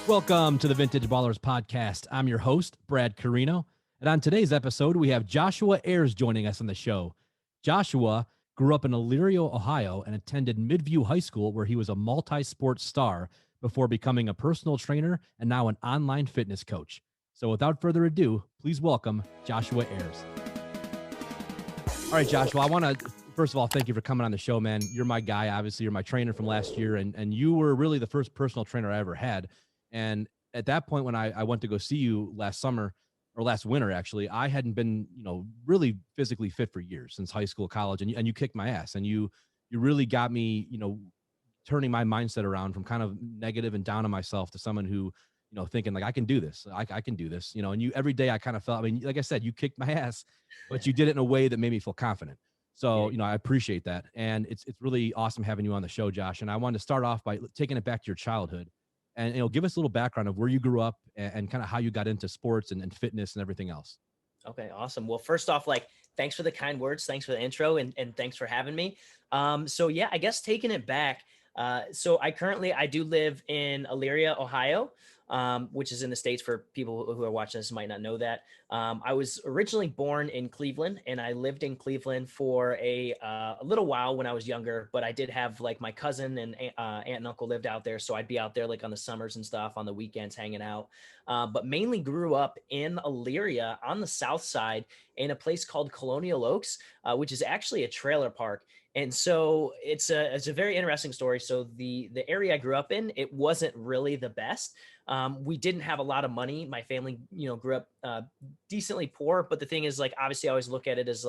Welcome to the Vintage Ballers podcast. I'm your host, Brad Coreno. And on today's episode, we have Jashuha Ayers joining us on the show. Jashuha grew up in Elyria, Ohio, and attended Midview High School, where he was a multi-sport star before becoming a personal trainer and now an online fitness coach. So without further ado, please welcome Jashuha Ayers. All right, Jashuha, I want to, first of all, thank you for coming on the show, man. You're my guy. Obviously, you're my trainer from last year, and you were really the first personal trainer I ever had. And at that point, when I went to go see you last summer or last winter, actually, I hadn't been, really physically fit for years, since high school, college, and you kicked my ass, and you really got me, turning my mindset around from kind of negative and down on myself to someone who, thinking like, I can do this. I can do this, and you, every day I kind of felt, I mean, like I said, you kicked my ass, but you did it in a way that made me feel confident. So, I appreciate that. And it's really awesome having you on the show, Josh. And I wanted to start off by taking it back to your childhood. And give us a little background of where you grew up and kind of how you got into sports and fitness and everything else. Okay, awesome. Well, first off, thanks for the kind words. Thanks for the intro and thanks for having me. So yeah, I guess taking it back. So I do live in Elyria, Ohio, which is in the States. For people who are watching this might not know that. I was originally born in Cleveland, and I lived in Cleveland for a little while when I was younger, but I did have my cousin and aunt and uncle lived out there. So I'd be out there on the summers and stuff, on the weekends hanging out, but mainly grew up in Elyria on the south side in a place called Colonial Oaks, which is actually a trailer park. And so it's a very interesting story. So the area I grew up in, it wasn't really the best. We didn't have a lot of money. My family, grew up decently poor. But the thing is, obviously I always look at it as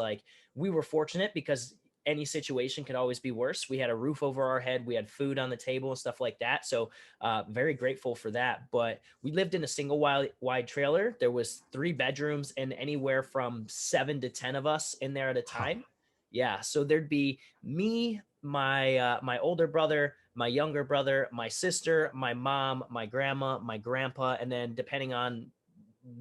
we were fortunate because any situation could always be worse. We had a roof over our head. We had food on the table and stuff like that. So very grateful for that. But we lived in a single wide trailer. There was 3 bedrooms and anywhere from 7 to 10 of us in there at a time. Yeah. So there'd be me, my older brother, my younger brother, my sister, my mom, my grandma, my grandpa, and then depending on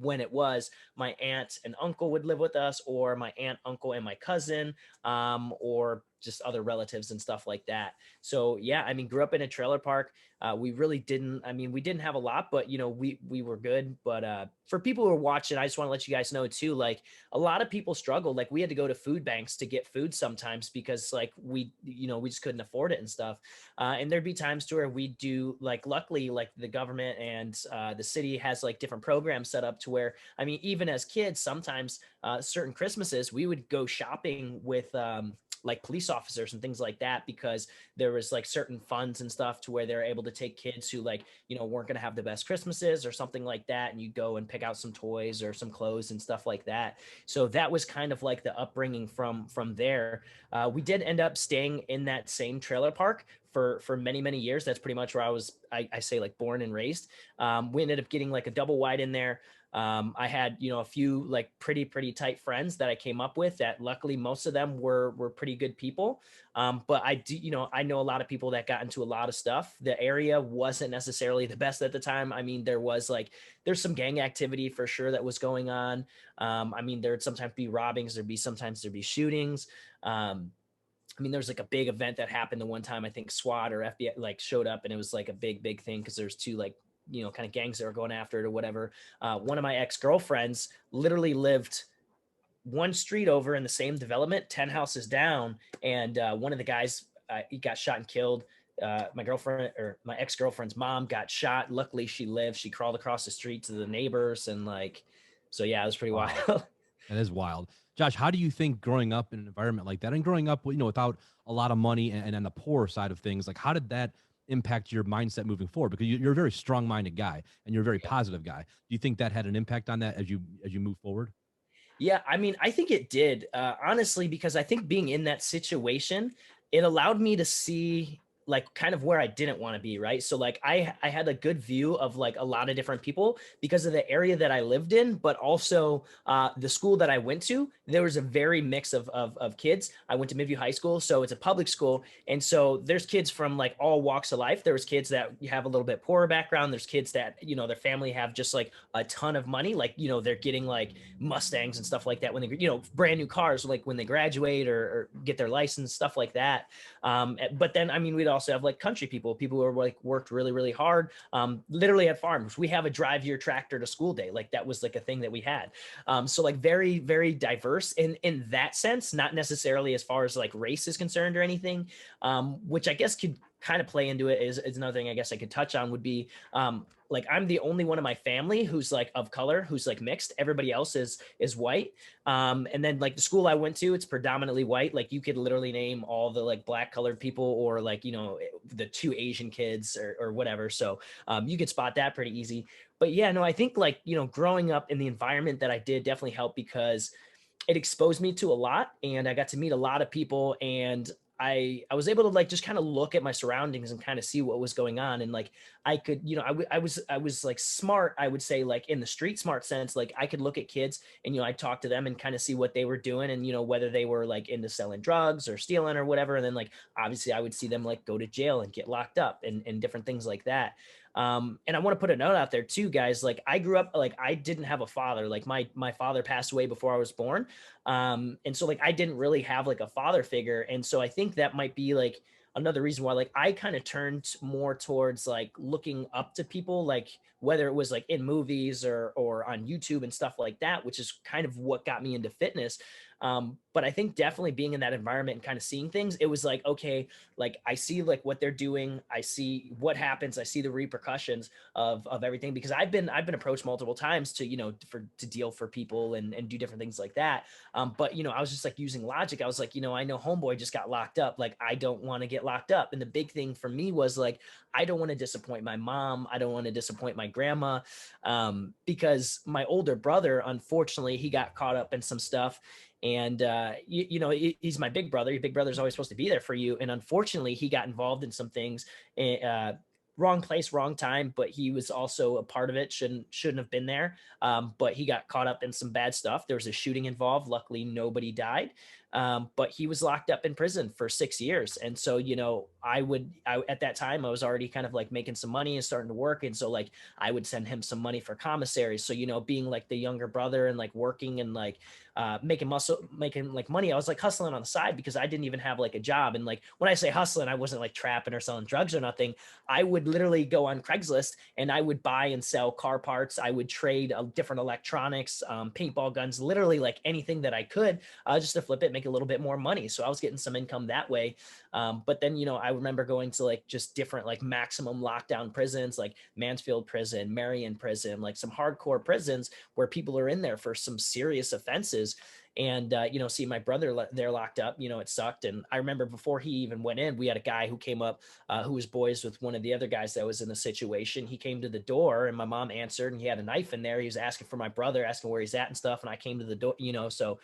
when it was, my aunt and uncle would live with us, or my aunt, uncle, and my cousin, or just other relatives and stuff like that. So yeah, I mean, grew up in a trailer park. We really didn't, we didn't have a lot, but we were good. But for people who are watching, I just want to let you guys know too, a lot of people struggle. We had to go to food banks to get food sometimes because we just couldn't afford it and stuff. And there'd be times to where we do luckily, the government and the city has different programs set up to where, even as kids, sometimes certain Christmases, we would go shopping with, police officers and things like that, because there was certain funds and stuff to where they're able to take kids who weren't going to have the best Christmases or something like that. And you go and pick out some toys or some clothes and stuff like that. So that was kind of the upbringing from there. We did end up staying in that same trailer park for many, many years. That's pretty much where I say born and raised. We ended up getting a double wide in there. I had, a few pretty tight friends that I came up with that luckily most of them were pretty good people. But I do, I know a lot of people that got into a lot of stuff. The area wasn't necessarily the best at the time. There was there's some gang activity for sure that was going on. There'd sometimes be robbings. Sometimes there'd be shootings. There's a big event that happened the one time. I think SWAT or FBI showed up, and it was a big thing because there's 2 kind of gangs that were going after it or whatever. One of my ex-girlfriends literally lived 1 street over in the same development, 10 houses down. And one of the guys, he got shot and killed. My ex-girlfriend's mom got shot. Luckily she lived. She crawled across the street to the neighbors. And so yeah, it was pretty wild. That is wild. Josh, how do you think growing up in an environment like that and growing up, without a lot of money and on the poor side of things, how did that impact your mindset moving forward? Because you're a very strong-minded guy and you're a very positive guy. Do you think that had an impact on that as you move forward? Yeah, I think it did, honestly, because I think being in that situation, it allowed me to see like kind of where I didn't want to be, right? So like I had a good view of like a lot of different people because of the area that I lived in, but also the school that I went to. There was a very mix of kids. I went to Midview High School, so it's a public school, and so there's kids from like all walks of life. There was kids that have a little bit poorer background. There's kids that their family have just like a ton of money, like they're getting like Mustangs and stuff like that when they brand new cars like when they graduate or get their license, stuff like that. But then, I mean, we'd also have like country people who are like worked really, really hard, literally at farms. We have a drive your tractor to school day. Like that was like a thing that we had. So like very, very diverse in that sense, not necessarily as far as like race is concerned or anything, which I guess could kind of play into it is another thing I guess I could touch on would be, like I'm the only one in my family who's like of color, who's like mixed. Everybody else is white. And then like the school I went to, it's predominantly white. Like you could literally name all the like black colored people or like, the two Asian kids or whatever. So you could spot that pretty easy. But yeah, no, I think like, growing up in the environment that I did definitely helped because it exposed me to a lot and I got to meet a lot of people and I was able to like just kind of look at my surroundings and kind of see what was going on and like I could I was like smart, I would say, like in the street smart sense. Like I could look at kids and I'd talk to them and kind of see what they were doing and whether they were like into selling drugs or stealing or whatever, and then like obviously I would see them like go to jail and get locked up and different things like that. And I want to put a note out there too, guys. Like I grew up, like I didn't have a father. Like my father passed away before I was born. And so like I didn't really have like a father figure. And so I think that might be like another reason why like I kind of turned more towards like looking up to people, like whether it was like in movies or on YouTube and stuff like that, which is kind of what got me into fitness. But I think definitely being in that environment and kind of seeing things, it was like, okay, like I see like what they're doing, I see what happens, I see the repercussions of everything, because I've been approached multiple times to to deal for people and do different things like that. But I was just like using logic. I was like, I know homeboy just got locked up, like I don't want to get locked up. And the big thing for me was like, I don't want to disappoint my mom, I don't want to disappoint my grandma, because my older brother, unfortunately, he got caught up in some stuff. And he's my big brother. Your big brother's always supposed to be there for you, and unfortunately he got involved in some things, wrong place, wrong time, but he was also a part of it. Shouldn't have been there. But he got caught up in some bad stuff. There was a shooting involved. Luckily nobody died. But he was locked up in prison for 6 years. And so, at that time I was already kind of like making some money and starting to work. And so like, I would send him some money for commissary. So, being like the younger brother and like working and like, making like money, I was like hustling on the side because I didn't even have like a job. And like, when I say hustling, I wasn't like trapping or selling drugs or nothing. I would literally go on Craigslist and I would buy and sell car parts. I would trade different electronics, paintball guns, literally like anything that I could, just to flip it, make a little bit more money. So I was getting some income that way. But then, I remember going to like just different like maximum lockdown prisons, like Mansfield prison, Marion prison, like some hardcore prisons where people are in there for some serious offenses. And see my brother there locked up, it sucked. And I remember before he even went in, we had a guy who came up, who was boys with one of the other guys that was in the situation. He came to the door and my mom answered, and he had a knife in there. He was asking for my brother, asking where he's at and stuff. And I came to the door, so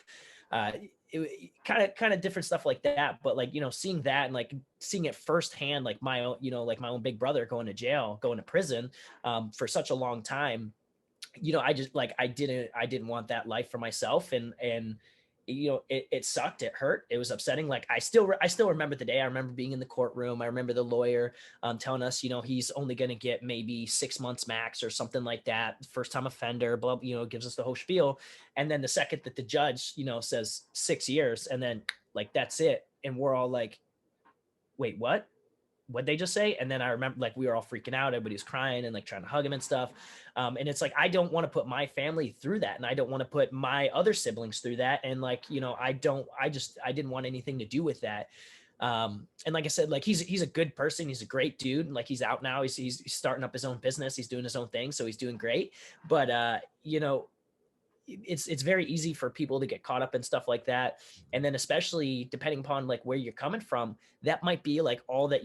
it kind of different stuff like that. But like, seeing that and like seeing it firsthand, like my own, like my own big brother going to jail, going to prison, for such a long time. I just like, I didn't want that life for myself. And it sucked. It hurt. It was upsetting. Like I still remember the day. I remember being in the courtroom. I remember the lawyer telling us, he's only going to get maybe 6 months max or something like that. First time offender, blah, gives us the whole spiel. And then the second that the judge, says 6 years, and then like, that's it. And we're all like, wait, what'd they just say? And then I remember like we were all freaking out. Everybody was crying and like trying to hug him and stuff. And it's like, I don't want to put my family through that. And I don't want to put my other siblings through that. And like, I didn't want anything to do with that. And like I said, like he's a good person. He's a great dude. And like, he's out now. He's starting up his own business. He's doing his own thing. So he's doing great. But, it's very easy for people to get caught up in stuff like that. And then especially depending upon like where you're coming from, that might be like all that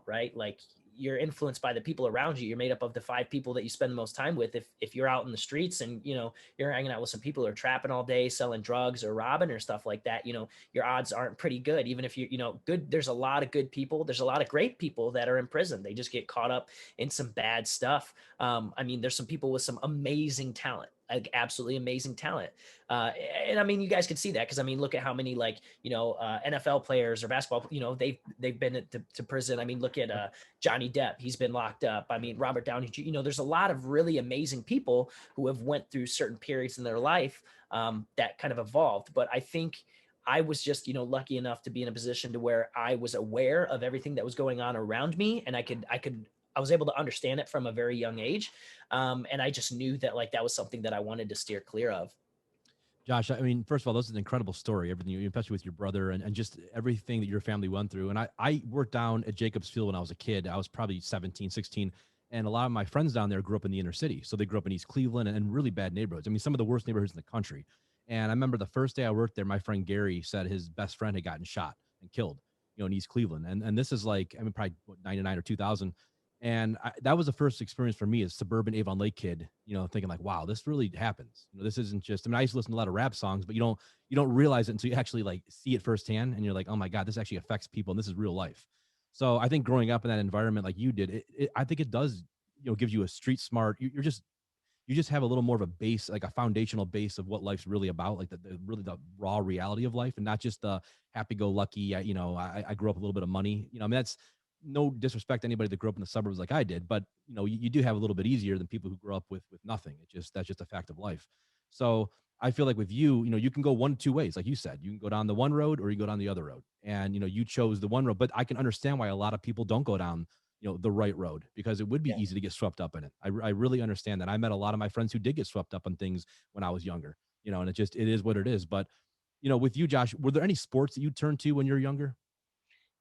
right? Like you're influenced by the people around you. You're made up of the 5 people that you spend the most time with. If you're out in the streets and, you're hanging out with some people who are trapping all day, selling drugs or robbing or stuff like that, your odds aren't pretty good. Even if good, there's a lot of good people. There's a lot of great people that are in prison. They just get caught up in some bad stuff. I mean, there's some people with some amazing talent, like absolutely amazing talent. And I mean, you guys can see that because I mean, look at how many NFL players or basketball, they've been to prison. I mean, look at Johnny Depp, he's been locked up. I mean, Robert Downey Jr., there's a lot of really amazing people who have went through certain periods in their life that kind of evolved. But I think I was just, lucky enough to be in a position to where I was aware of everything that was going on around me, and I was able to understand it from a very young age. And I just knew that that was something that I wanted to steer clear of. Josh, I mean, first of all, this is an incredible story. Everything you, especially with your brother and just everything that your family went through. And I worked down at Jacobs Field when I was a kid. I was probably 17, 16. And a lot of my friends down there grew up in the inner city. So they grew up in East Cleveland and really bad neighborhoods. I mean, some of the worst neighborhoods in the country. And I remember the first day I worked there, my friend Gary said his best friend had gotten shot and killed, in East Cleveland. And this is like, I mean, probably 99 or 2000. And that was the first experience for me as suburban Avon Lake kid, thinking like, wow, this really happens. This isn't just, I mean, I used to listen to a lot of rap songs, but you don't realize it until you actually like see it firsthand. And you're like, oh my God, this actually affects people. And this is real life. So I think growing up in that environment, like you did, I think it does, gives you a street smart. You just have a little more of a base, like a foundational base of what life's really about, like really the raw reality of life, and not just the happy-go-lucky. I grew up with a little bit of money. I mean, that's no disrespect to anybody that grew up in the suburbs like I did, but you do have a little bit easier than people who grew up with nothing. That's just a fact of life. So I feel like with you, you can go one of two ways, like you said. You can go down the one road or you go down the other road, and you chose the one road. But I can understand why a lot of people don't go down the right road, because it would be easy to get swept up in it. I really understand that. I met a lot of my friends who did get swept up on things when I was younger, and it is what it is. But, with you, Josh, were there any sports that you turned to when you're younger?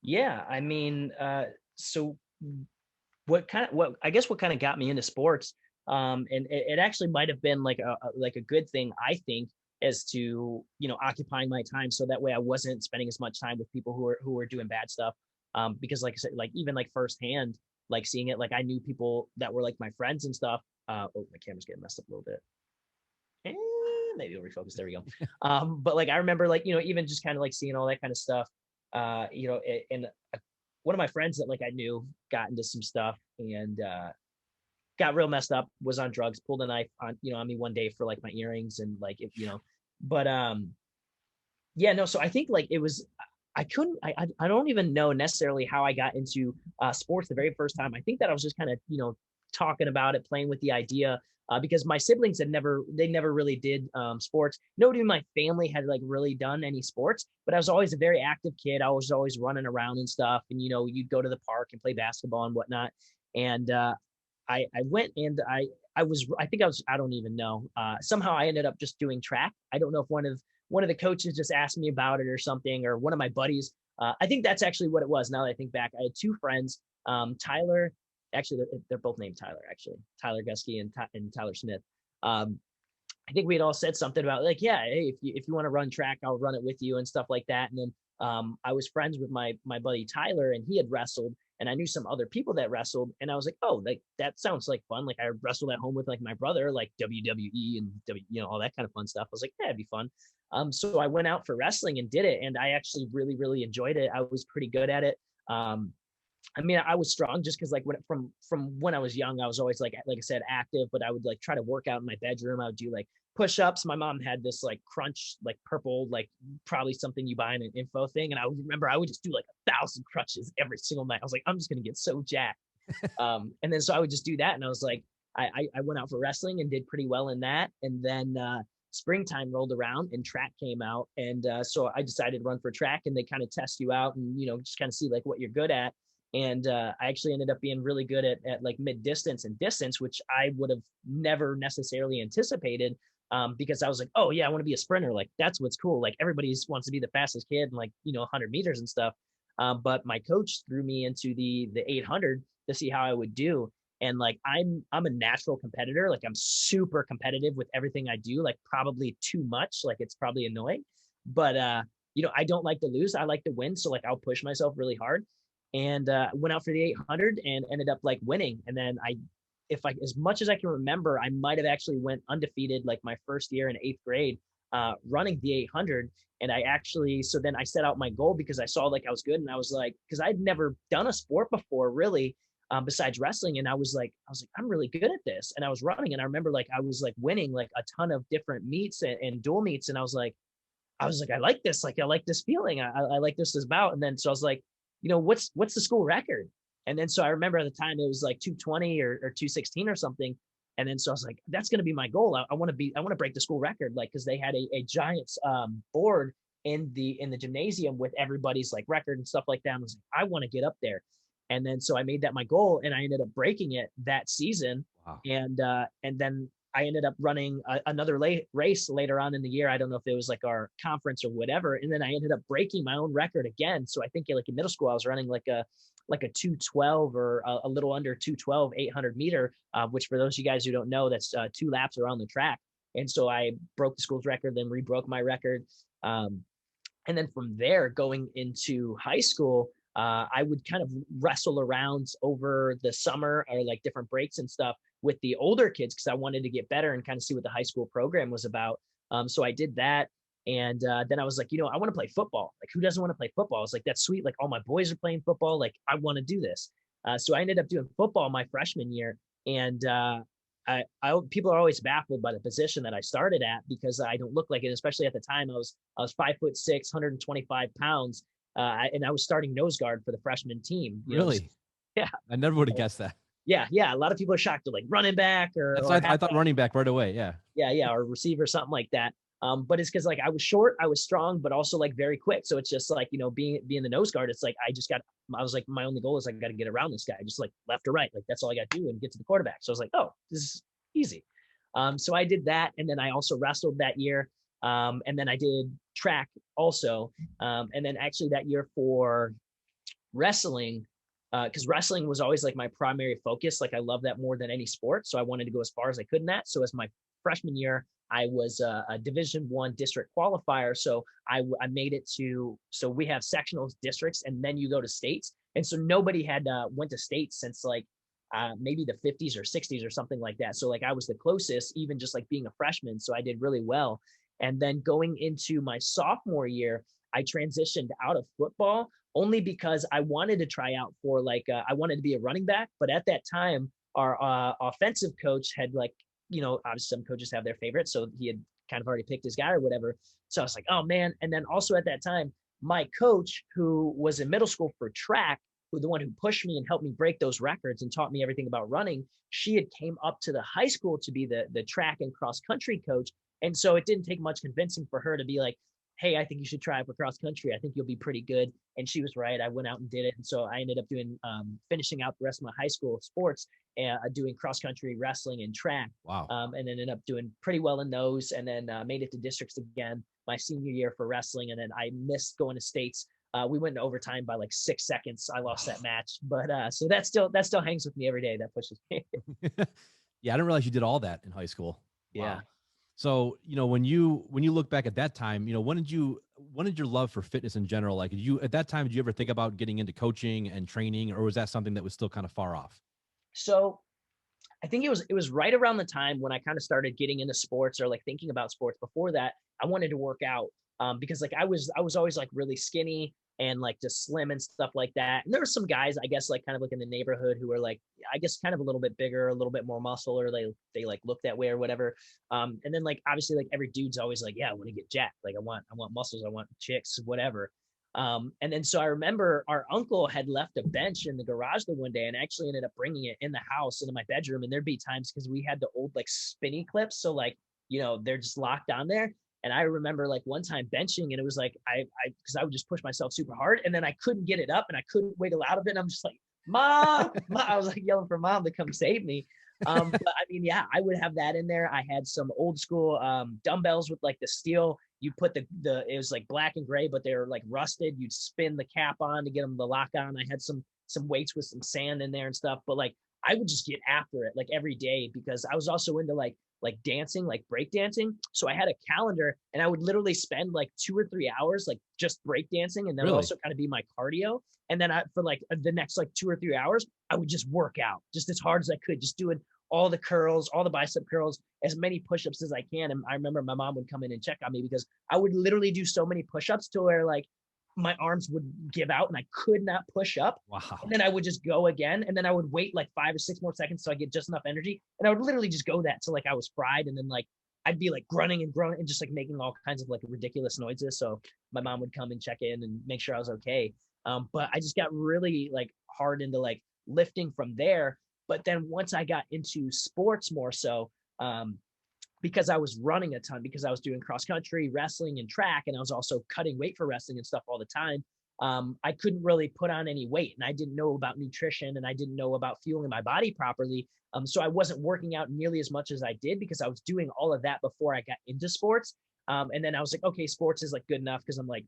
Yeah. I mean, so what kind of got me into sports, and it actually might have been like a good thing, I think, as to, occupying my time. So that way I wasn't spending as much time with people who were doing bad stuff. Because like I said, like even like firsthand, like seeing it, like I knew people that were like my friends and stuff. Oh, my camera's getting messed up a little bit. And maybe it'll refocus. There we go. But like I remember, like, even just kind of like seeing all that kind of stuff. And one of my friends that like I knew got into some stuff and got real messed up, was on drugs, pulled a knife on me one day for like my earrings and like but yeah, no. So I think like it was, I don't even know necessarily how I got into sports the very first time. I think that I was just kind of, talking about it, playing with the idea, because my siblings they never really did sports. Nobody in my family had like really done any sports, but I was always a very active kid. I was always running around and stuff. And, you'd go to the park and play basketball and whatnot. And I went and I don't even know. Somehow I ended up just doing track. I don't know if one of the coaches just asked me about it or something, or one of my buddies. I think that's actually what it was. Now that I think back, I had two friends, Tyler. Actually, they're both named Tyler. Actually, Tyler Gusky and Tyler Smith. I think we had all said something about like, yeah, hey, if you want to run track, I'll run it with you and stuff like that. And then I was friends with my buddy Tyler, and he had wrestled, and I knew some other people that wrestled, and I was like, oh, like that sounds like fun. Like I wrestled at home with like my brother, like WWE and all that kind of fun stuff. I was like, yeah, it'd be fun. So I went out for wrestling and did it, and I actually really, really enjoyed it. I was pretty good at it. I mean, I was strong just because like from when I was young, I was always like I said, active, but I would like try to work out in my bedroom. I would do like push-ups. My mom had this like crunch, like purple, like probably something you buy in an info thing. And I would remember I would just do like 1,000 crunches every single night. I was like, I'm just going to get so jacked. And then, so I would just do that. And I was like, I went out for wrestling and did pretty well in that. And then, springtime rolled around and track came out. And, so I decided to run for track, and they kind of test you out and, just kind of see like what you're good at. And I actually ended up being really good at like mid distance and distance, which I would have never necessarily anticipated, because I was like, oh yeah, I want to be a sprinter. Like that's what's cool. Like everybody wants to be the fastest kid in like, 100 meters and stuff. But my coach threw me into the 800 to see how I would do. And like, I'm a natural competitor. Like I'm super competitive with everything I do, like probably too much. Like it's probably annoying, but I don't like to lose. I like to win. So like, I'll push myself really hard. and went out for the 800 and ended up like winning. And then as much as I can remember, I might have actually went undefeated like my first year in 8th grade, running the 800. And so then I set out my goal because I saw like I was good. And I was like, because I'd never done a sport before really, besides wrestling. And I was like, I'm really good at this. And I was running, and I remember like, I was like winning like a ton of different meets and dual meets. And I was like, I like this. Like, I like this feeling. I like this bout. And then, so I was like, what's the school record? And then, so I remember at the time it was like 220 or 216 or something. And then, so I was like, that's going to be my goal. I want to break the school record. Like, cause they had a giant, board in the gymnasium with everybody's like record and stuff like that. And I was like, I want to get up there. And then, so I made that my goal, and I ended up breaking it that season. Wow. And then I ended up running another race later on in the year. I don't know if it was like our conference or whatever. And then I ended up breaking my own record again. So I think like in middle school, I was running like a 212 or a little under 212, 800 meter, which for those of you guys who don't know, that's 2 laps around the track. And so I broke the school's record, then re-broke my record. And then from there, going into high school, I would kind of wrestle around over the summer or like different breaks and stuff with the older kids, because I wanted to get better and kind of see what the high school program was about. So I did that. And then I was like, I want to play football. Like, who doesn't want to play football? I was like, that's sweet. Like, all my boys are playing football. Like, I want to do this. So I ended up doing football my freshman year. And people are always baffled by the position that I started at, because I don't look like it. Especially at the time, I was 5'6", 125 pounds. And I was starting nose guard for the freshman team. Really? Yeah. I never would have guessed that. Yeah. A lot of people are shocked. They're like, running back I thought running back right away. Yeah. Yeah. Or receiver, something like that. But it's because like I was short, I was strong, but also like very quick. So it's just like, being the nose guard, it's like, I was like, my only goal is I got to get around this guy, just like left or right. Like, that's all I got to do and get to the quarterback. So I was like, oh, this is easy. So I did that. And then I also wrestled that year. And then I did track also. And then actually that year for wrestling, because wrestling was always like my primary focus. Like, I love that more than any sport. So I wanted to go as far as I could in that. So as my freshman year, I was a Division I district qualifier. So I made it to, so we have sectionals, districts, and then you go to states. And so nobody had went to states since like maybe the 50s or 60s or something like that. So like I was the closest, even just like being a freshman. So I did really well. And then going into my sophomore year, I transitioned out of football only because I wanted to try out for like, I wanted to be a running back. But at that time, our offensive coach had like, obviously some coaches have their favorites. So he had kind of already picked his guy or whatever. So I was like, oh man. And then also at that time, my coach, who was in middle school for track, the one who pushed me and helped me break those records and taught me everything about running, she had came up to the high school to be the track and cross country coach. And so it didn't take much convincing for her to be like, hey, I think you should try for cross country. I think you'll be pretty good. And she was right. I went out and did it. And so I ended up doing, finishing out the rest of my high school sports, doing cross country, wrestling, and track. Wow. And ended up doing pretty well in those. And then made it to districts again my senior year for wrestling. And then I missed going to states. We went into overtime by like 6 seconds. I lost that match. But so that still hangs with me every day. That pushes me. Yeah. I didn't realize you did all that in high school. Wow. Yeah. So, when you look back at that time, when did your love for fitness in general, like at that time, did you ever think about getting into coaching and training, or was that something that was still kind of far off? So I think it was right around the time when I kind of started getting into sports or like thinking about sports. Before that, I wanted to work out because like I was always like really skinny and like just slim and stuff like that. And there were some guys, I guess, like kind of like in the neighborhood who were like, I guess kind of a little bit bigger, a little bit more muscle, or they like look that way or whatever. And then like, obviously like every dude's always like, yeah, I want to get jacked. Like I want muscles. I want chicks, whatever. And then, so I remember our uncle had left a bench in the garage the one day and actually ended up bringing it in the house into my bedroom. And there'd be times, because we had the old like spinny clips. So like, they're just locked on there. And I remember like one time benching, and it was like, because I would just push myself super hard, and then I couldn't get it up and I couldn't wiggle out of it. And I'm just like, Mom, I was like yelling for Mom to come save me. But I mean, yeah, I would have that in there. I had some old school dumbbells with like the steel. You put it was like black and gray, but they were like rusted. You'd spin the cap on to get them to lock on. I had some weights with some sand in there and stuff, but like I would just get after it like every day, because I was also into like like dancing, like break dancing. So I had a calendar and I would literally spend like 2 or 3 hours, like just break dancing. And that would Really? also kind of be my cardio. And then for like the next like 2 or 3 hours, I would just work out just as hard as I could, just doing all the curls, all the bicep curls, as many push-ups as I can. And I remember my mom would come in and check on me because I would literally do so many push-ups to where like my arms would give out and I could not push up. And Wow. then I would just go again. And then I would wait like 5 or 6 more seconds so I get just enough energy. And I would literally just go that till like I was fried. And then like I'd be like grunting and groaning and just like making all kinds of like ridiculous noises. So my mom would come and check in and make sure I was okay. But I just got really like hard into like lifting from there. But then once I got into sports more so, because I was running a ton, because I was doing cross country, wrestling, and track, and I was also cutting weight for wrestling and stuff all the time. I couldn't really put on any weight, and I didn't know about nutrition, and I didn't know about fueling my body properly. So I wasn't working out nearly as much as I did because I was doing all of that before I got into sports. And then I was like, okay, sports is like good enough because I'm like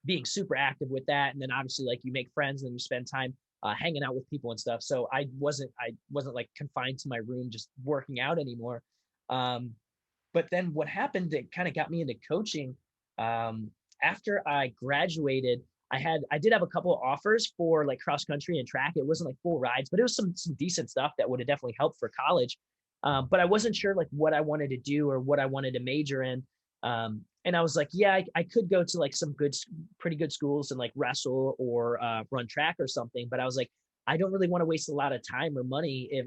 being super active with that. And then obviously like you make friends and you spend time hanging out with people and stuff. So I wasn't like confined to my room just working out anymore. But then what happened that kind of got me into coaching, after I graduated, I did have a couple of offers for like cross country and track. It wasn't like full rides, but it was some decent stuff that would have definitely helped for college. But I wasn't sure like what I wanted to do or what I wanted to major in. And I was like, yeah, I could go to like some pretty good schools and like wrestle or run track or something. But I was like, I don't really want to waste a lot of time or money if,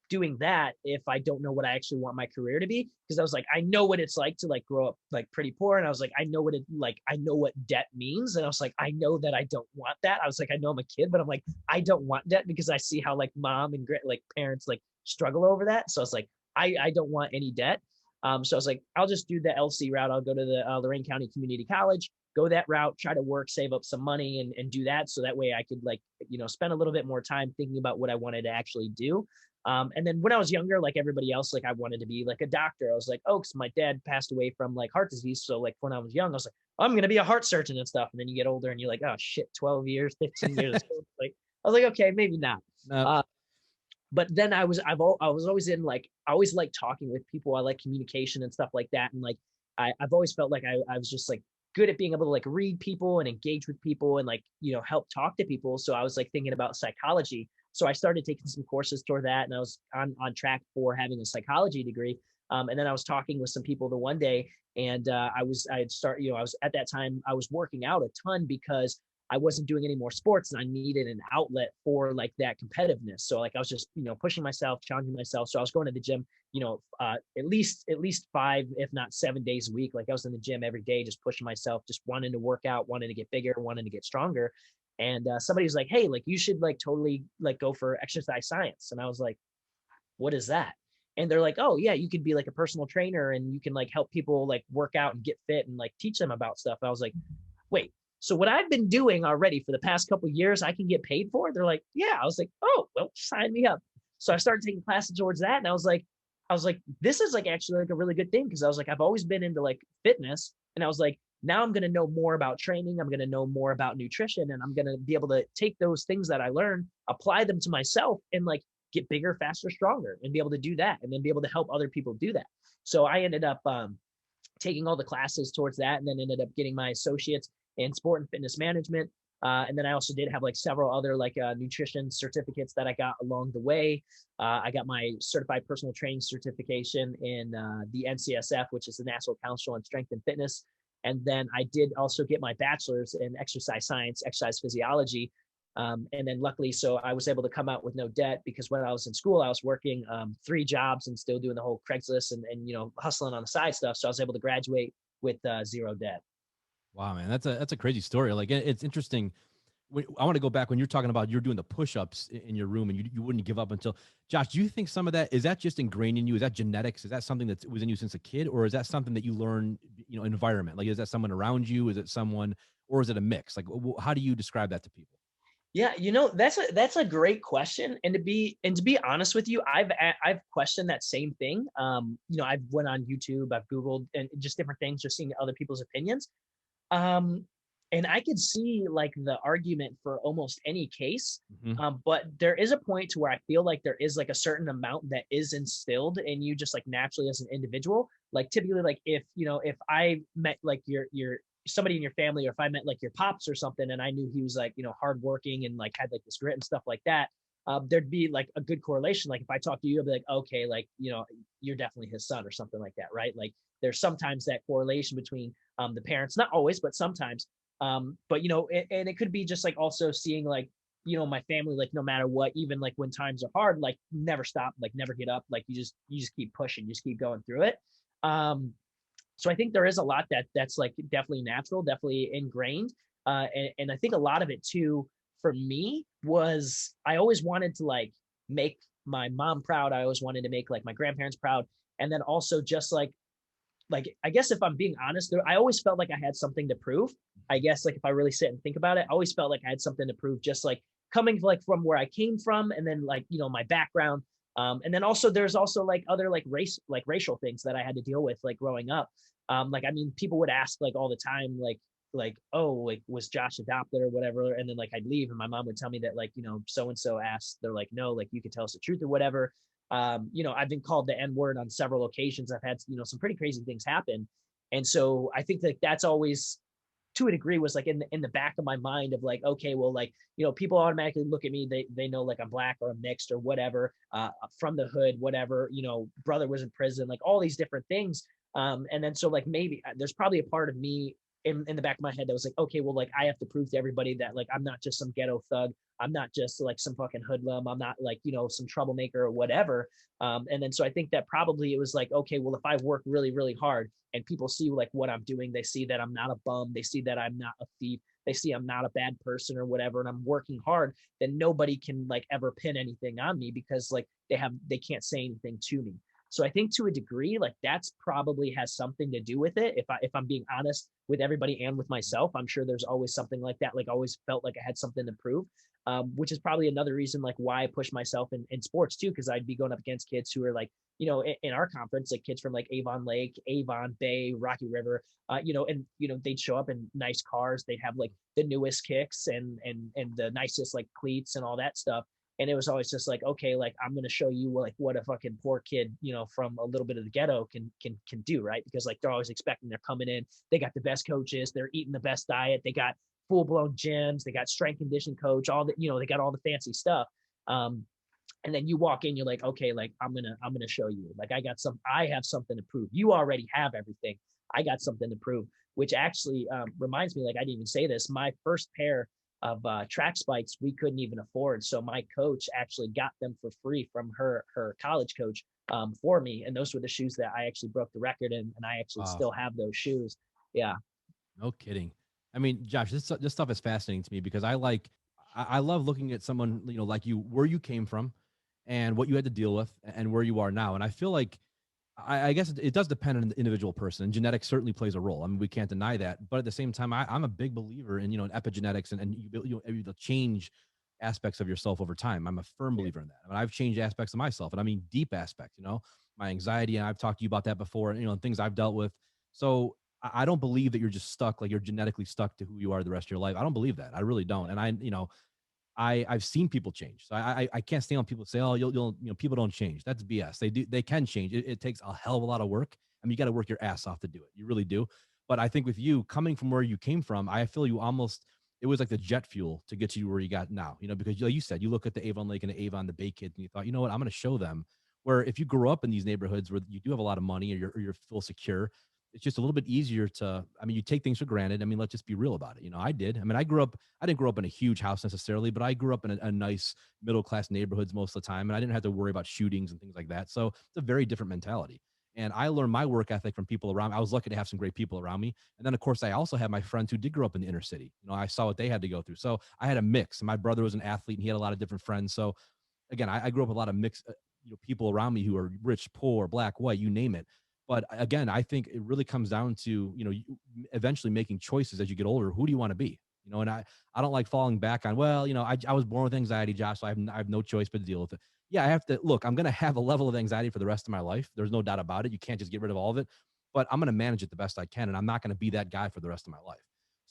doing that if I don't know what I actually want my career to be. Cause I was like, I know what it's like to like grow up like pretty poor. And I was like, I know what debt means. And I was like, I know that I don't want that. I was like, I know I'm a kid, but I'm like, I don't want debt because I see how like mom and like parents like struggle over that. So I was like, I don't want any debt. So I was like, I'll just do the LC route. I'll go to the Lorain County Community College, go that route, try to work, save up some money and do that. So that way I could like, spend a little bit more time thinking about what I wanted to actually do. And then when I was younger, like everybody else, like I wanted to be like a doctor. I was like, oh, cause my dad passed away from like heart disease. So like when I was young, I was like, I'm going to be a heart surgeon and stuff. And then you get older and you're like, oh shit, 12 years, 15 years. Like, I was like, okay, maybe not. No. But then I was always in like, I always like talking with people. I like communication and stuff like that. And like, I've always felt like I was just like good at being able to like read people and engage with people and like, help talk to people. So I was like thinking about psychology. So I started taking some courses toward that, and I was on track for having a psychology degree. And then I was talking with some people the one day, and I was at that time I was working out a ton because I wasn't doing any more sports, and I needed an outlet for like that competitiveness. So like I was just pushing myself, challenging myself. So I was going to the gym, at least 5, if not 7 days a week. Like I was in the gym every day, just pushing myself, just wanting to work out, wanting to get bigger, wanting to get stronger. And somebody was like, hey, like you should like totally like go for exercise science. And I was like, what is that? And they're like, oh yeah, you could be like a personal trainer and you can like help people like work out and get fit and like teach them about stuff. I was like, wait, so what I've been doing already for the past couple of years, I can get paid for? They're like, yeah. I was like, oh, well, sign me up. So I started taking classes towards that. And I was like, this is like actually like a really good thing. Cause I was like, I've always been into like fitness. And I was like, now I'm going to know more about training. I'm going to know more about nutrition, and I'm going to be able to take those things that I learned, apply them to myself, and like get bigger, faster, stronger, and be able to do that, and then be able to help other people do that. So I ended up taking all the classes towards that, and then ended up getting my associates in sport and fitness management. And then I also did have like several other like nutrition certificates that I got along the way. I got my certified personal training certification in the NCSF, which is the National Council on Strength and Fitness. And then I did also get my bachelor's in exercise science, exercise physiology. And then luckily, so I was able to come out with no debt because when I was in school, I was working 3 jobs and still doing the whole Craigslist and hustling on the side stuff. So I was able to graduate with 0 debt. Wow, man, that's a crazy story. Like it's interesting. I want to go back when you're talking about you're doing the push-ups in your room and you wouldn't give up until. Josh, do you think some of that is that just ingrained in you? Is that genetics? Is that something that was in you since a kid, or is that something that you learn, environment? Like, is that someone around you? Is it someone, or is it a mix? Like, how do you describe that to people? Yeah, that's a great question. And to be honest with you, I've questioned that same thing. I've went on YouTube, I've Googled and just different things, just seeing other people's opinions. Um, And I could see like the argument for almost any case. Mhm. But there is a point to where I feel like there is like a certain amount that is instilled in you just like naturally as an individual. Like typically, like if I met like your somebody in your family, or if I met like your pops or something, and I knew he was like, hardworking and like had like this grit and stuff like that, there'd be like a good correlation. Like if I talk to you, I'd be like, okay, like, you're definitely his son or something like that, right? Like there's sometimes that correlation between the parents, not always, but sometimes. But and it could be just like also seeing like, my family, like no matter what, even like when times are hard, like never stop, like never get up, like you just keep pushing, you just keep going through it. Um, so I think there is a lot that's like definitely natural, definitely ingrained. And I think a lot of it too for me was I always wanted to like make my mom proud. I always wanted to make like my grandparents proud. And then also just like I guess if I'm being honest, I always felt like I had something to prove. I guess like if I really sit and think about it, I always felt like I had something to prove, just like coming like from where I came from, and then like my background, and then also there's also like other like racial things that I had to deal with like growing up. Like I mean, people would ask like all the time, like oh, like was Josh adopted or whatever, and then like I'd leave and my mom would tell me that like so and so asked, they're like no, like you could tell us the truth or whatever. I've been called the N word on several occasions. I've had, some pretty crazy things happen. And so I think that that's always to a degree was like in the back of my mind of like, okay, well, like, people automatically look at me. They know like I'm black or I'm mixed or whatever, from the hood, whatever, brother was in prison, like all these different things. And then so like maybe there's probably a part of me in the back of my head that was like, okay, well, like I have to prove to everybody that like I'm not just some ghetto thug. I'm not just like some fucking hoodlum. I'm not like, some troublemaker or whatever. And then so I think that probably it was like, okay, well, if I work really, really hard and people see like what I'm doing, they see that I'm not a bum, they see that I'm not a thief, they see I'm not a bad person or whatever, and I'm working hard, then nobody can like ever pin anything on me because like they can't say anything to me. So I think to a degree, like that's probably has something to do with it. If I'm being honest with everybody and with myself, I'm sure there's always something like that. Like always felt like I had something to prove, which is probably another reason like why I push myself in sports too, because I'd be going up against kids who are like, in our conference, like kids from like Avon Lake, Avon Bay, Rocky River, and they'd show up in nice cars. They'd have like the newest kicks and the nicest like cleats and all that stuff. And it was always just like, okay, like I'm gonna show you like what a fucking poor kid, from a little bit of the ghetto can do, right? Because like they're always expecting they're coming in, they got the best coaches, they're eating the best diet, they got full blown gyms, they got strength condition coach, all the they got all the fancy stuff. And then you walk in, you're like, okay, like I'm gonna show you, like I have something to prove. You already have everything. I got something to prove, which actually reminds me, like I didn't even say this, my first pair of track spikes we couldn't even afford, so my coach actually got them for free from her college coach, for me, and those were the shoes that I actually broke the record in, and I actually Wow. still have those shoes. Yeah. No kidding. I mean, Josh, this stuff is fascinating to me because I love looking at someone, like you, where you came from and what you had to deal with and where you are now. And I feel like I guess it does depend on the individual person, and genetics certainly plays a role. I mean, we can't deny that. But at the same time, I'm a big believer in, in epigenetics and you'll change aspects of yourself over time. I'm a firm Yeah. believer in that. I mean, I've changed aspects of myself, and I mean deep aspects, my anxiety. And I've talked to you about that before, and, things I've dealt with. So I don't believe that you're just stuck, like you're genetically stuck to who you are the rest of your life. I don't believe that. I really don't. And I've seen people change. So I can't stand when people say, oh, you'll people don't change. That's BS. They do. They can change. It takes a hell of a lot of work. I mean, you got to work your ass off to do it. You really do. But I think with you coming from where you came from, I feel you almost, it was like the jet fuel to get you where you got now, because like you said, you look at the Avon Lake and the Avon, the Bay kids, and you thought, you know what, I'm going to show them. Where if you grew up in these neighborhoods where you do have a lot of money, or you're feel secure, it's just a little bit easier to, I mean, you take things for granted. I mean, let's just be real about it. I did. I mean, I didn't grow up in a huge house necessarily, but I grew up in a nice middle class neighborhoods most of the time. And I didn't have to worry about shootings and things like that. So it's a very different mentality. And I learned my work ethic from people around me. I was lucky to have some great people around me. And then, of course, I also had my friends who did grow up in the inner city. I saw what they had to go through. So I had a mix. My brother was an athlete and he had a lot of different friends. So again, I grew up with a lot of mixed, people around me who are rich, poor, black, white, you name it. But again, I think it really comes down to, you eventually making choices as you get older. Who do you want to be? And I don't like falling back on, well, I was born with anxiety, Josh, so I have no choice but to deal with it. Yeah, I have to look, I'm going to have a level of anxiety for the rest of my life. There's no doubt about it. You can't just get rid of all of it, but I'm going to manage it the best I can. And I'm not going to be that guy for the rest of my life.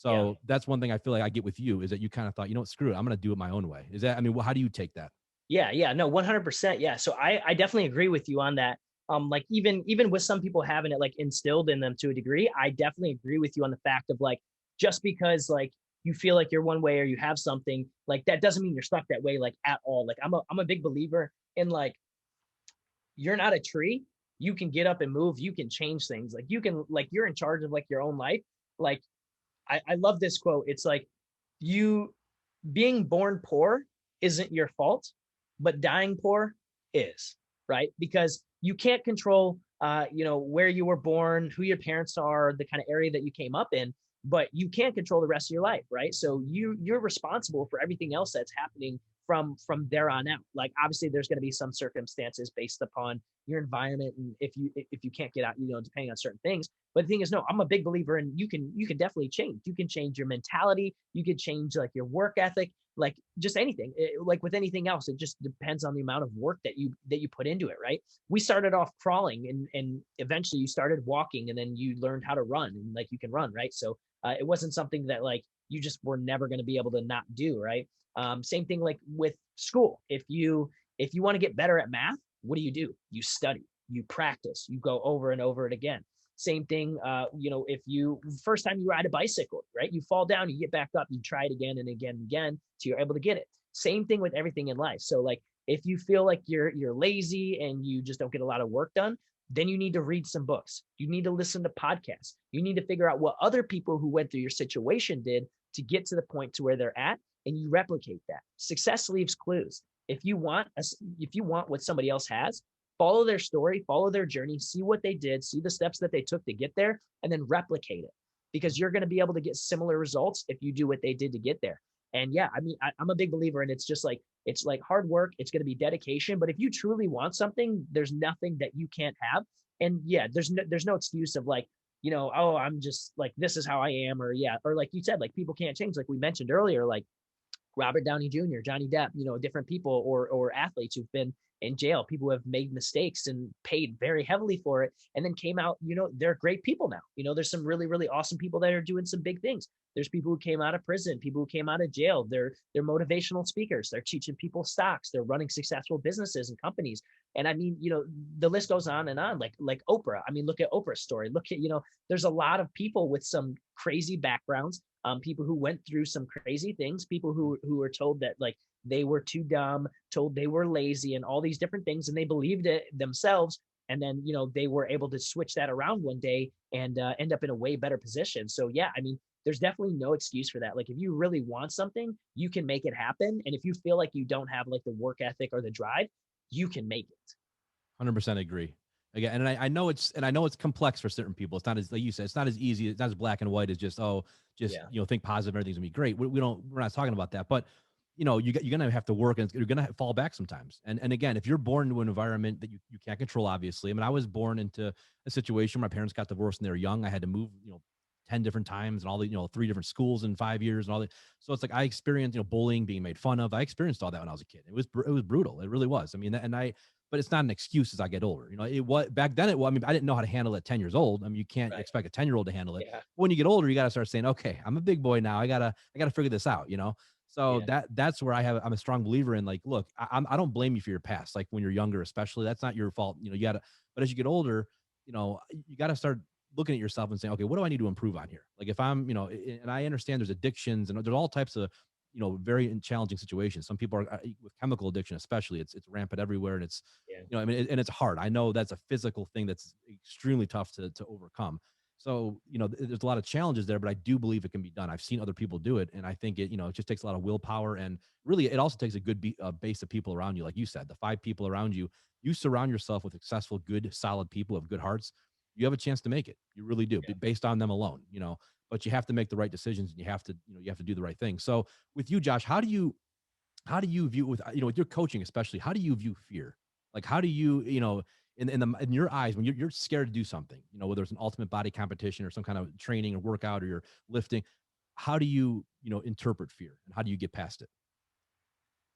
Yeah. So that's one thing I feel like I get with you is that you kind of thought, you know what, screw it, I'm going to do it my own way. Is that, I mean, how do you take that? Yeah, yeah, no, 100%. Yeah. So I definitely agree with you on that. Like even with some people having it like instilled in them to a degree, I definitely agree with you on the fact of like just because like you feel like you're one way or you have something, like that doesn't mean you're stuck that way like at all. Like I'm a big believer in like you're not a tree. You can get up and move, you can change things. Like you can like you're in charge of like your own life. Like I love this quote. It's like you being born poor isn't your fault, but dying poor is, right? Because you can't control where you were born, who your parents are, the kind of area that you came up in, but you can't control the rest of your life, right? So you're responsible for everything else that's happening from there on out. Like obviously there's going to be some circumstances based upon your environment and if you can't get out, depending on certain things. But the thing is, no, I'm a big believer in you can definitely change. You can change your mentality. You can change like your work ethic, like just anything. Like with anything else, it just depends on the amount of work that you put into it, right? We started off crawling, and eventually you started walking, and then you learned how to run, and like you can run, right? So it wasn't something that like you just were never going to be able to not do, right? Same thing like with school. If you want to get better at math, what do? You study, you practice, you go over and over it again. Same thing, if you first time you ride a bicycle, right? You fall down, you get back up, you try it again and again and again till you're able to get it. Same thing with everything in life. So like if you feel like you're lazy and you just don't get a lot of work done, then you need to read some books. You need to listen to podcasts. You need to figure out what other people who went through your situation did to get to the point to where they're at, and you replicate that. Success leaves clues. If you want what somebody else has, follow their story, follow their journey, see what they did, see the steps that they took to get there, and then replicate it, because you're going to be able to get similar results if you do what they did to get there. And yeah, I mean, I'm a big believer, and it's like hard work. It's going to be dedication, but if you truly want something, there's nothing that you can't have. And yeah, there's no excuse of like, oh, I'm just like, this is how I am, or yeah, or like you said, like people can't change, like we mentioned earlier, like Robert Downey Jr., Johnny Depp, different people or athletes who've been in jail, people who have made mistakes and paid very heavily for it, and then came out, they're great people now. There's some really, really awesome people that are doing some big things. There's people who came out of prison, people who came out of jail. They're motivational speakers. They're teaching people stocks. They're running successful businesses and companies. And I mean, the list goes on and on, like Oprah. I mean, look at Oprah's story. Look at, there's a lot of people with some crazy backgrounds, people who went through some crazy things, people who were told that like they were too dumb, told they were lazy, and all these different things, and they believed it themselves. And then they were able to switch that around one day and end up in a way better position. So yeah, I mean, there's definitely no excuse for that. Like if you really want something, you can make it happen. And if you feel like you don't have like the work ethic or the drive, you can make it. 100% agree. Again, and I know it's complex for certain people. It's not as, like you said, it's not as easy. It's not as black and white as just, Yeah. think positive, everything's gonna be great. We're not talking about that, but you're gonna have to work, and you're gonna fall back sometimes. And again, if you're born into an environment that you can't control, obviously. I mean, I was born into a situation where my parents got divorced when they were young. I had to move, 10 different times and all the, 3 different schools in 5 years and all that. So it's like I experienced, bullying, being made fun of. I experienced all that when I was a kid. It was brutal. It really was. I mean, but it's not an excuse as I get older. It was back then. I mean, I didn't know how to handle it at 10 years old. I mean, you can't Right. expect a 10-year-old to handle it. Yeah. When you get older, you got to start saying, okay, I'm a big boy now. I gotta figure this out. So Yeah. that's where I'm a strong believer in, like, look, I don't blame you for your past. Like when you're younger, especially, that's not your fault. But as you get older, you gotta start looking at yourself and saying, okay, what do I need to improve on here? Like if I'm, and I understand there's addictions and there's all types of, very challenging situations. Some people are with chemical addiction, especially, it's rampant everywhere. And it's, Yeah. I mean, and it's hard. I know that's a physical thing that's extremely tough to overcome. So, there's a lot of challenges there, but I do believe it can be done. I've seen other people do it. And I think it just takes a lot of willpower, and really it also takes a good base of people around you. Like you said, the 5 people around you, you surround yourself with successful, good, solid people of good hearts, you have a chance to make it. You really do, Yeah. based on them alone. But you have to make the right decisions, and you have to do the right thing. So with you, Josh, how do you view, with your coaching, especially, how do you view fear? Like, how do you, in your eyes, when you're scared to do something, whether it's an ultimate body competition or some kind of training or workout, or you're lifting, how do you interpret fear, and how do you get past it?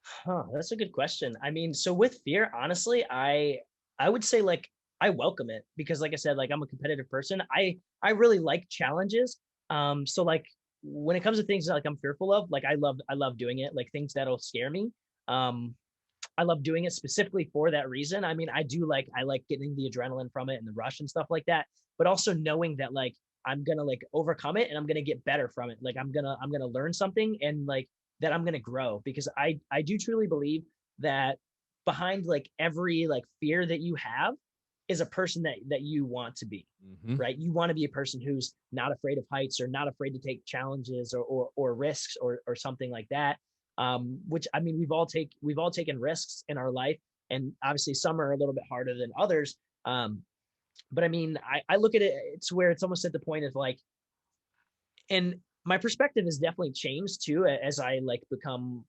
Huh, that's a good question. I mean, so with fear, honestly, I would say like I welcome it, because like I said, like I'm a competitive person. I really like challenges. So like when it comes to things that like I'm fearful of, like I love doing it, like things that'll scare me. Um, I love doing it specifically for that reason. I mean, I like getting the adrenaline from it and the rush and stuff like that, but also knowing that like I'm gonna like overcome it and I'm gonna get better from it. Like I'm gonna learn something and like that I'm gonna grow because I do truly believe that behind like every like fear that you have is a person that you want to be. Mm-hmm. Right. You want to be a person who's not afraid of heights or not afraid to take challenges or risks or something like that. Which I mean, we've all taken risks in our life, and obviously some are a little bit harder than others. But I mean, I look at it to where it's almost at the point of like, and my perspective has definitely changed too as I like become,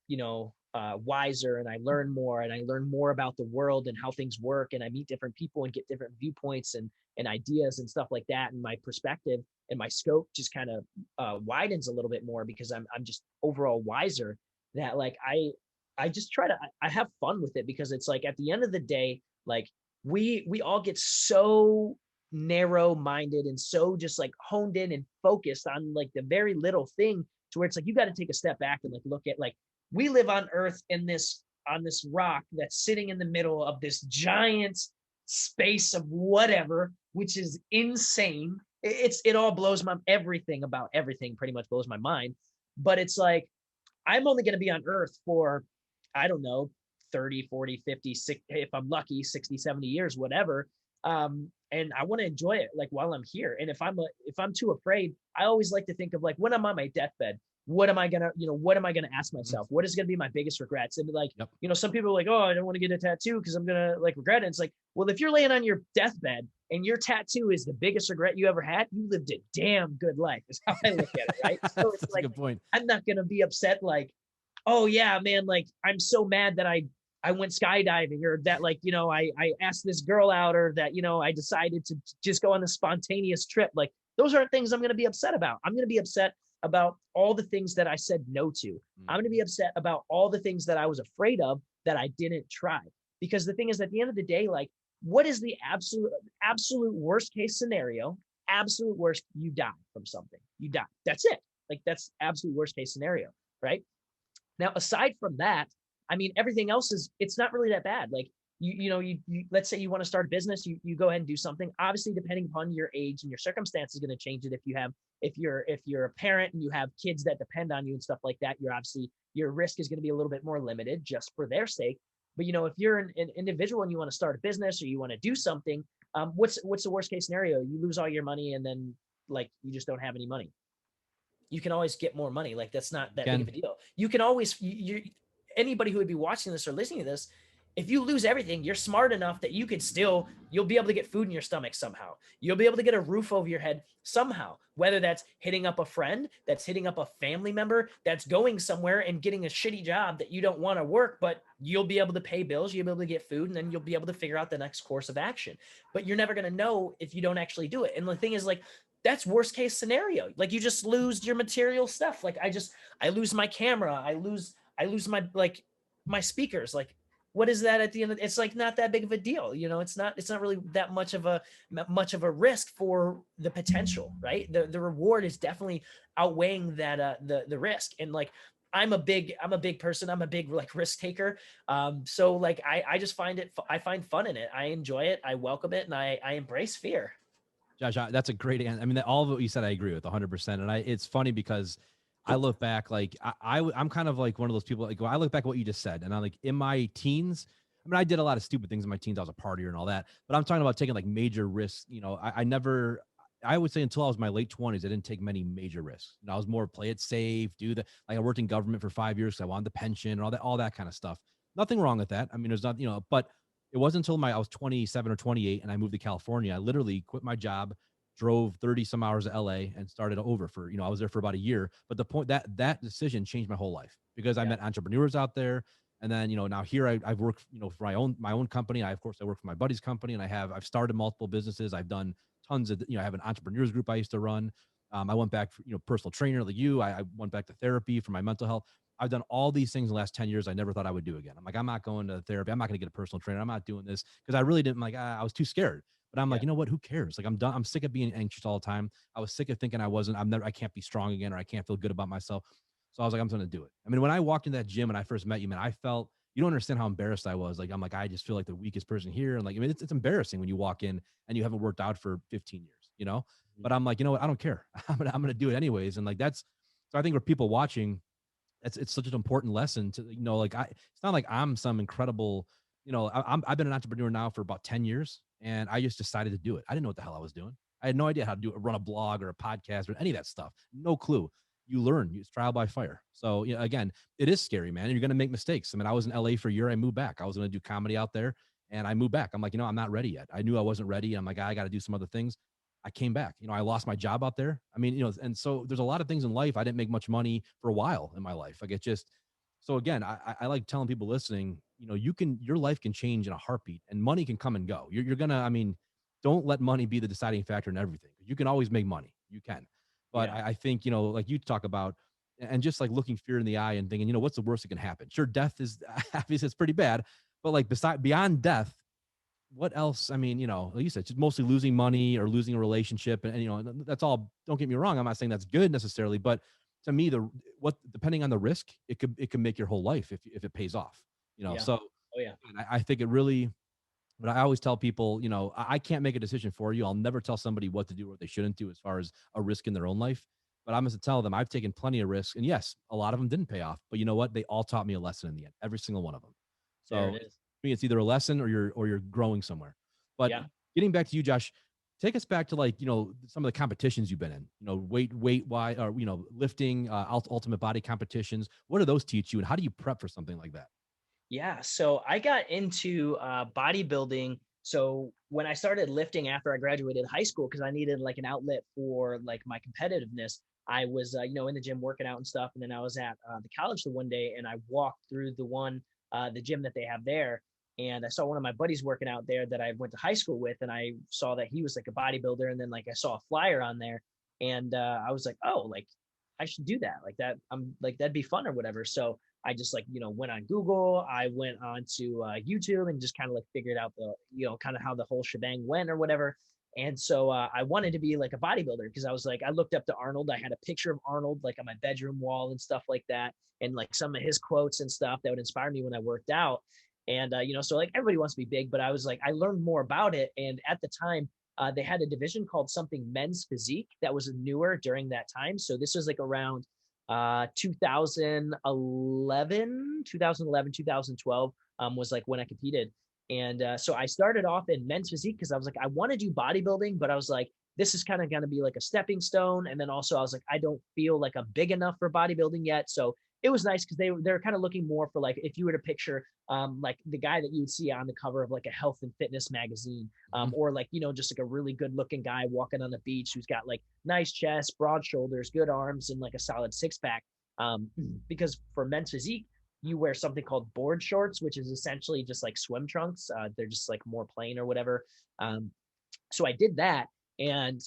wiser and I learn more and I learn more about the world and how things work and I meet different people and get different viewpoints and ideas and stuff like that. And my perspective and my scope just kind of widens a little bit more because I'm just overall wiser. That like I just try to I have fun with it because it's like at the end of the day, like we all get so narrow minded and so just like honed in and focused on like the very little thing to where it's like you got to take a step back and like look at like we live on earth in this on this rock that's sitting in the middle of this giant space of whatever, which is insane. It all blows my everything about everything pretty much blows my mind. But it's like I'm only going to be on earth for I don't know 30 40 50 60, if I'm lucky 60 70 years whatever. And I want to enjoy it like while I'm here. And if I'm too afraid, I always like to think of like when I'm on my deathbed, what am I gonna, what am I gonna ask myself? What is gonna be my biggest regrets? And like, Yep. some people are like, oh, I don't want to get a tattoo because I'm gonna like regret it. It's like, well, if you're laying on your deathbed and your tattoo is the biggest regret you ever had, you lived a damn good life. Is how I look at it, right? So it's That's a like good point. I'm not gonna be upset like, oh yeah, man, like I'm so mad that I went skydiving or that like, I asked this girl out or that, I decided to just go on a spontaneous trip. Like those aren't things I'm going to be upset about. I'm going to be upset about all the things that I said no to. I'm going to be upset about all the things that I was afraid of that I didn't try. Because the thing is at the end of the day, like what is the absolute worst case scenario? Absolute worst, you die from something. You die. That's it. Like that's absolute worst case scenario, right? Now, aside from that, I mean, everything else it's not really that bad. Like you let's say you want to start a business, you go ahead and do something. Obviously, depending upon your age and your circumstance is going to change it. If you're a parent and you have kids that depend on you and stuff like that, you're obviously your risk is going to be a little bit more limited just for their sake. But if you're an individual and you want to start a business or you want to do something, what's the worst case scenario? You lose all your money and then like you just don't have any money. You can always get more money. Like that's not that big of a deal. You can always anybody who would be watching this or listening to this, if you lose everything, you're smart enough that you'll be able to get food in your stomach somehow. You'll be able to get a roof over your head somehow, whether that's hitting up a friend, that's hitting up a family member, that's going somewhere and getting a shitty job that you don't want to work, but you'll be able to pay bills, you'll be able to get food, and then you'll be able to figure out the next course of action. But you're never going to know if you don't actually do it. And the thing is like, that's worst case scenario. Like you just lose your material stuff. Like I lose my camera. I lose my like my speakers. Like what is that at the end of it's like not that big of a deal. It's not really that much of a risk for the potential, right? The reward is definitely outweighing that the risk. And like I'm a big person. I'm a big like risk taker. So like I just I find fun in it. I enjoy it. I welcome it and I embrace fear. Josh, that's a great answer. I mean, all of what you said, I agree with 100%. And it's funny because I look back, like I'm kind of like one of those people, like when I look back at what you just said and I'm like in my teens, I mean, I did a lot of stupid things in my teens. I was a partier and all that, but I'm talking about taking like major risks. I never, I would say until I was my late 20s, I didn't take many major risks. I was more play it safe, do the, like I worked in government for 5 years. So I wanted the pension and all that kind of stuff. Nothing wrong with that. I mean, there's not, but it wasn't until I was 27 or 28 and I moved to California. I literally quit my job, drove 30 some hours to LA and started over for, I was there for about a year. But the point that decision changed my whole life because I met entrepreneurs out there. And then, now here I've worked, for my own company. I work for my buddy's company and I've started multiple businesses. I've done tons of, I have an entrepreneurs group I used to run. I went back, personal trainer like you. I went back to therapy for my mental health. I've done all these things in the last 10 years I never thought I would do again. I'm like, I'm not going to therapy. I'm not going to get a personal trainer. I'm not doing this because I really didn't I was too scared. But I'm like, Yeah. you know what? Who cares? Like, I'm done. I'm sick of being anxious all the time. I was sick of thinking I can't be strong again, or I can't feel good about myself. So I was like, I'm going to do it. I mean, when I walked in that gym and I first met you, man, you don't understand how embarrassed I was. Like, I'm like, I just feel like the weakest person here. And like, I mean, it's embarrassing when you walk in and you haven't worked out for 15 years, you know? Mhm. But I'm like, you know what? I don't care. I'm gonna do it anyways. And like, so I think for people watching, it's such an important lesson to, like, it's not like I'm some incredible, I've been an entrepreneur now for about 10 years, and I just decided to do it. I didn't know what the hell I was doing. I had no idea how to run a blog or a podcast or any of that stuff. No clue. You learn. It's trial by fire. So, again, it is scary, man. You're going to make mistakes. I mean, I was in LA for a year. I moved back. I was going to do comedy out there, and I moved back. I'm like, I'm not ready yet. I knew I wasn't ready. I'm like, I got to do some other things. I came back. I lost my job out there. I mean, and so there's a lot of things in life. I didn't make much money for a while in my life. Like, it just, so again, I like telling people listening, your life can change in a heartbeat, and money can come and go. You're gonna, I mean, don't let money be the deciding factor in everything. You can always make money. You can. But Yeah. I think, like you talk about, and just like looking fear in the eye and thinking, what's the worst that can happen? Sure, death is obviously it's pretty bad, but like beyond death, what else? I mean, like you said, just mostly losing money or losing a relationship, and that's all. Don't get me wrong. I'm not saying that's good necessarily, but to me, depending on the risk, it could make your whole life if it pays off. Yeah. So Oh yeah. and I think it really. But I always tell people, I can't make a decision for you. I'll never tell somebody what to do or what they shouldn't do as far as a risk in their own life. But I'm going to tell them I've taken plenty of risks, and yes, a lot of them didn't pay off. But you know what? They all taught me a lesson in the end. Every single one of them. There it So is. for me, it's either a lesson or you're growing somewhere. But Yeah. getting back to you, Josh, take us back to, like, some of the competitions you've been in. Weight wise, or lifting, ultimate body competitions. What do those teach you, and how do you prep for something like that? Yeah, so I got into bodybuilding. So when I started lifting after I graduated high school, because I needed like an outlet for like my competitiveness, I was in the gym working out and stuff, and then I was at the college the one day, and I walked through the gym that they have there, and I saw one of my buddies working out there that I went to high school with, and I saw that he was like a bodybuilder, and then like I saw a flyer on there, and I was like, oh, like I should do that, like that. I'm like that'd be fun or whatever. So I just like, went on Google, I went on to YouTube and just kind of like figured out kind of how the whole shebang went or whatever. And so I wanted to be like a bodybuilder because I was like, I looked up to Arnold. I had a picture of Arnold like on my bedroom wall and stuff like that. And like some of his quotes and stuff that would inspire me when I worked out. And, so like everybody wants to be big, but I was like, I learned more about it. And at the time, they had a division called something men's physique that was newer during that time. So this was like around 2012 was like when I competed. And so I started off in men's physique because I was like, I want to do bodybuilding, but I was like, this is kind of going to be like a stepping stone. And then also I was like, I don't feel like I'm big enough for bodybuilding yet. So it was nice because they're kind of looking more for like if you were to picture like the guy that you would see on the cover of like a health and fitness magazine, Mhm. or like just like a really good looking guy walking on the beach who's got like nice chest, broad shoulders, good arms, and like a solid six pack. Because for men's physique, you wear something called board shorts, which is essentially just like swim trunks. They're just like more plain or whatever. So I did that, and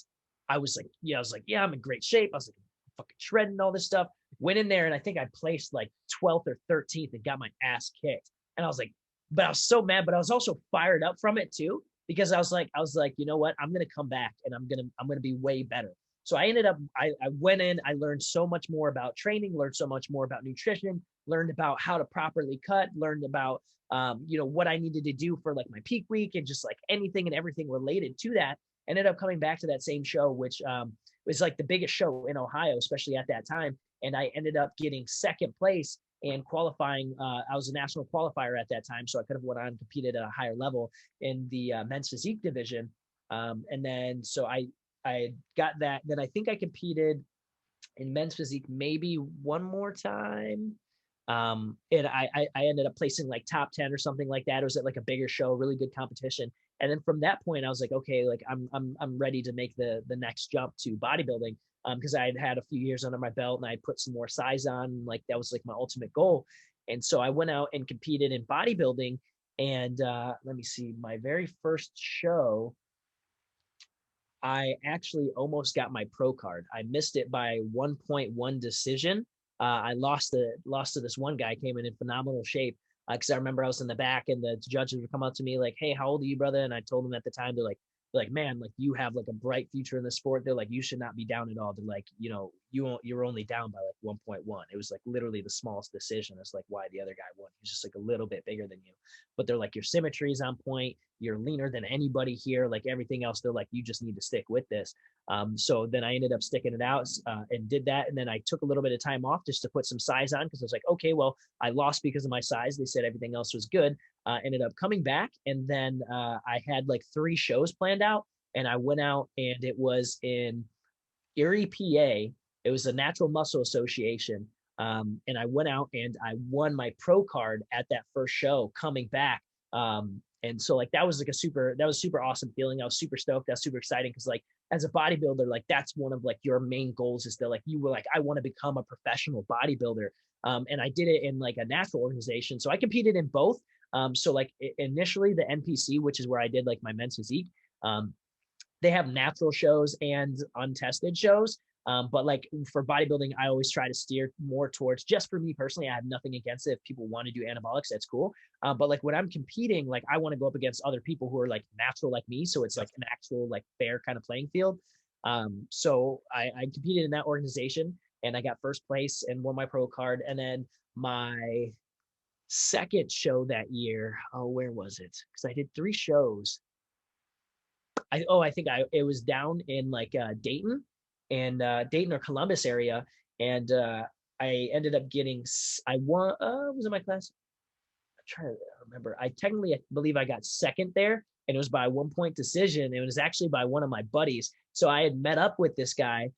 I was like, yeah, I'm in great shape. I was like, fucking shredding all this stuff. Went in there, and I think I placed like 12th or 13th and got my ass kicked. And I was like, but I was so mad, but I was also fired up from it too because I was like, you know what? I'm gonna come back, and I'm gonna be way better. So I ended up, I went in, I learned so much more about training, learned so much more about nutrition, learned about how to properly cut, learned about what I needed to do for like my peak week and just like anything and everything related to that. Ended up coming back to that same show, which was like the biggest show in Ohio, especially at that time. And I ended up getting second place and qualifying. I was a national qualifier at that time, so I could have went on and competed at a higher level in the men's physique division. And then so I got that. Then I think I competed in men's physique maybe one more time. And I ended up placing like top 10 or something like that. It was at like a bigger show, really good competition. And then from that point, I was like, okay, like I'm ready to make the next jump to bodybuilding. Because I had a few years under my belt and I put some more size on. Like that was like my ultimate goal. And so I went out and competed in bodybuilding. And let me see, my very first show, I actually almost got my pro card. I missed it by 1.1 decision. I lost to this one guy, came in phenomenal shape. Because I remember I was in the back and the judges would come up to me like, "Hey, how old are you, brother?" And I told them at the time, they're like, they're like, man, like you have like a bright future in the sport. They're like, you should not be down at all. They're like, you know, you're only down by like 1.1. It was like literally the smallest decision. It's like why the other guy won. He's just like a little bit bigger than you. But they're like, your symmetry is on point. You're leaner than anybody here. Like everything else, they're like, you just need to stick with this. So then I ended up sticking it out and did that. And then I took a little bit of time off just to put some size on because I was like, okay, well, I lost because of my size. They said everything else was good. Ended up coming back. And then I had like 3 shows planned out. And I went out and it was in Erie, PA. It was a Natural Muscle Association. And I went out and I won my pro card at that first show coming back. And so like that was super awesome feeling. I was super stoked. That's super exciting because like as a bodybuilder, like that's one of like your main goals is that like you were like, I want to become a professional bodybuilder. And I did it in like a natural organization. So I competed in both. So like initially the NPC, which is where I did like my men's physique, they have natural shows and untested shows. But like for bodybuilding, I always try to steer more towards, just for me personally, I have nothing against it. If people want to do anabolics, that's cool. But like when I'm competing, like I want to go up against other people who are like natural like me. So it's like an actual like fair kind of playing field. So I competed in that organization and I got first place and won my pro card. And then my second show that year, where was it? Because I did 3 shows. I think it was down in like Dayton and Dayton or Columbus area. And I ended up getting, I won, was it my class? I'm trying to remember. I believe I got second there and it was by 1-point decision. It was actually by one of my buddies. So I had met up with this guy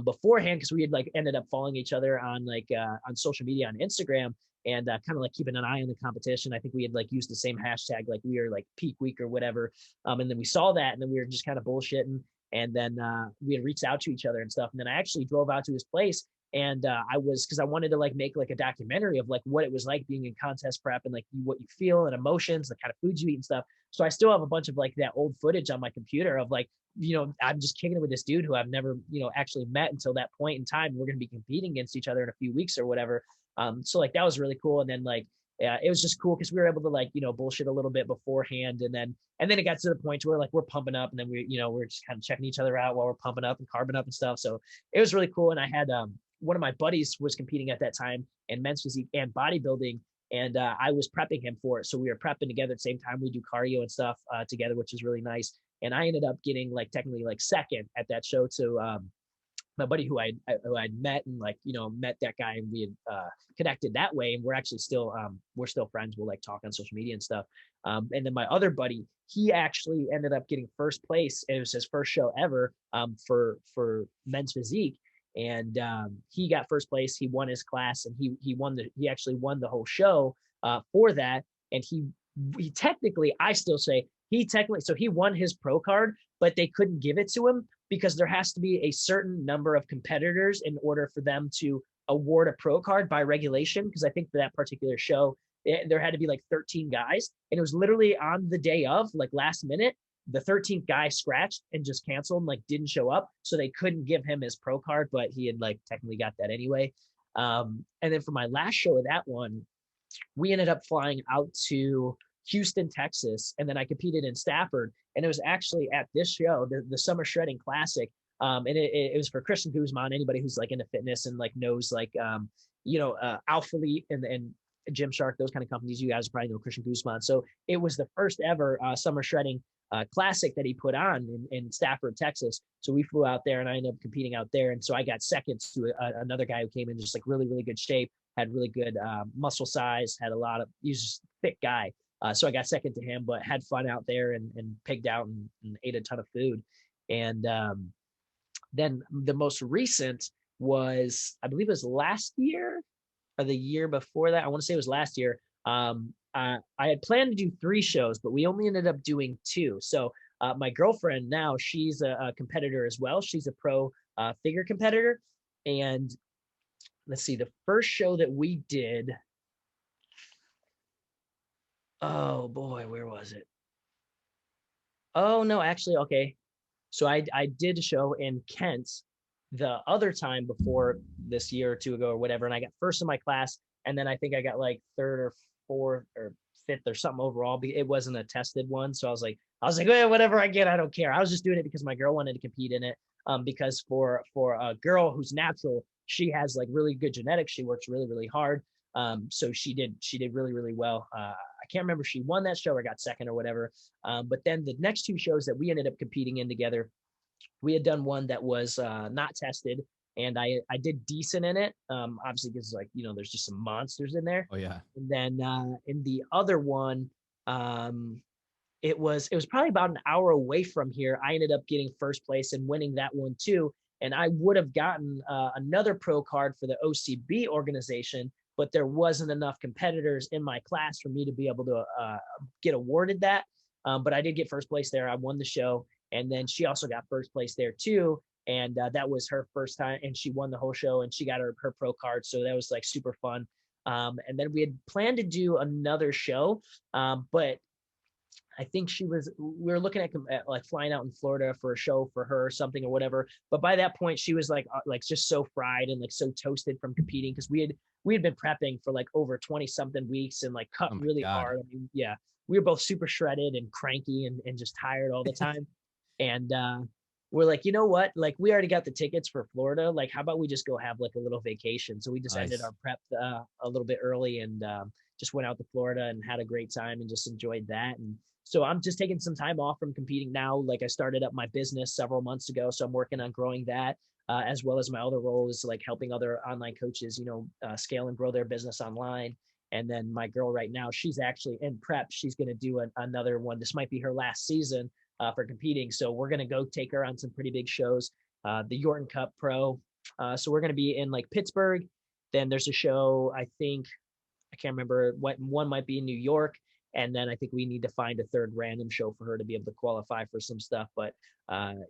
beforehand because we had like ended up following each other on like on social media on Instagram and kind of like keeping an eye on the competition. I think we had like used the same hashtag, like we were like peak week or whatever. And then we saw that and then we were just kind of bullshitting. And then we had reached out to each other and stuff. And then I actually drove out to his place and because I wanted to like make like a documentary of like what it was like being in contest prep and like what you feel and emotions, the kind of foods you eat and stuff. So I still have a bunch of like that old footage on my computer of like, you know, I'm just kicking it with this dude who I've never, you know, actually met until that point in time. We're going to be competing against each other in a few weeks or whatever. So like that was really cool. And then like, yeah, it was just cool because we were able to like, you know, bullshit a little bit beforehand. And then it got to the point where like we're pumping up and then we're just kind of checking each other out while we're pumping up and carbing up and stuff. So it was really cool. And I had one of my buddies was competing at that time in men's physique and bodybuilding. And I was prepping him for it. So we were prepping together at the same time. We do cardio and stuff together, which is really nice. And I ended up getting like technically like second at that show to my buddy who I'd met and like, you know, met that guy and we had connected that way. And we're actually still, we're still friends. We'll like talk on social media and stuff. And then my other buddy, he actually ended up getting first place. It was his first show ever for men's physique. And he got first place. He won his class and he actually won the whole show for that. And he technically, I still say so he won his pro card, but they couldn't give it to him because there has to be a certain number of competitors in order for them to award a pro card by regulation. Because I think for that particular show, there had to be like 13 guys. And it was literally on the day of, like last minute, the 13th guy scratched and just canceled and like didn't show up. So they couldn't give him his pro card, but he had like technically got that anyway. And then for my last show of that one, we ended up flying out to Houston, Texas, and then I competed in Stafford. And it was actually at this show, the Summer Shredding Classic. And it was for Christian Guzman, anybody who's like into fitness and like knows like, Alpha Elite and Gymshark, those kind of companies. You guys probably know Christian Guzman. So it was the first ever Summer Shredding Classic that he put on in Stafford, Texas. So we flew out there and I ended up competing out there. And so I got second to another guy who came in just like really, really good shape, had really good muscle size, he was just a thick guy. So I got second to him, but had fun out there and pigged out and ate a ton of food. And then the most recent was, I believe it was last year or the year before that. I want to say it was last year. I had planned to do 3 shows, but we only ended up doing 2. So my girlfriend now, she's a competitor as well. She's a pro figure competitor. And let's see, the first show that we did, oh boy, where was it? Oh no, actually, okay. So I did a show in Kent the other time before this year or 2 ago or whatever, and I got first in my class, and then I think I got like 3rd or 4th or 5th or something overall. It wasn't a tested one, so I was like I was like, whatever I get, I don't care. I was just doing it because my girl wanted to compete in it. Because for a girl who's natural, she has like really good genetics. She works really, really hard. So she did really, really well. I can't remember if she won that show or got second or whatever. But then the next two shows that we ended up competing in together, we had done one that was not tested, and I did decent in it. Obviously, because like there's just some monsters in there. Oh yeah. And then in the other one, it was probably about an hour away from here. I ended up getting first place and winning that one too. And I would have gotten another pro card for the OCB organization, but there wasn't enough competitors in my class for me to be able to get awarded that. But I did get first place there. I won the show. And then she also got first place there too. And that was her first time. And she won the whole show and she got her pro card. So that was like super fun. And then we had planned to do another show, but I think we were looking at like flying out in Florida for a show for her or something or whatever. But by that point, she was like just so fried and like so toasted from competing, because we had been prepping for like over 20 something weeks and like cut really hard. I mean, yeah, we were both super shredded and cranky and just tired all the time. And we're like, you know what? Like, we already got the tickets for Florida. Like, how about we just go have like a little vacation? So we just ended our prep a little bit early and just went out to Florida and had a great time and just enjoyed that. And so I'm just taking some time off from competing now. Like, I started up my business several months ago, so I'm working on growing that, as well as my other role is like helping other online coaches, scale and grow their business online. And then my girl right now, she's actually in prep. She's going to do another one. This might be her last season for competing. So we're going to go take her on some pretty big shows, the Yorton Cup Pro. So we're going to be in like Pittsburgh. Then there's a show, I think, I can't remember what one might be in New York. And then I think we need to find a third random show for her to be able to qualify for some stuff. But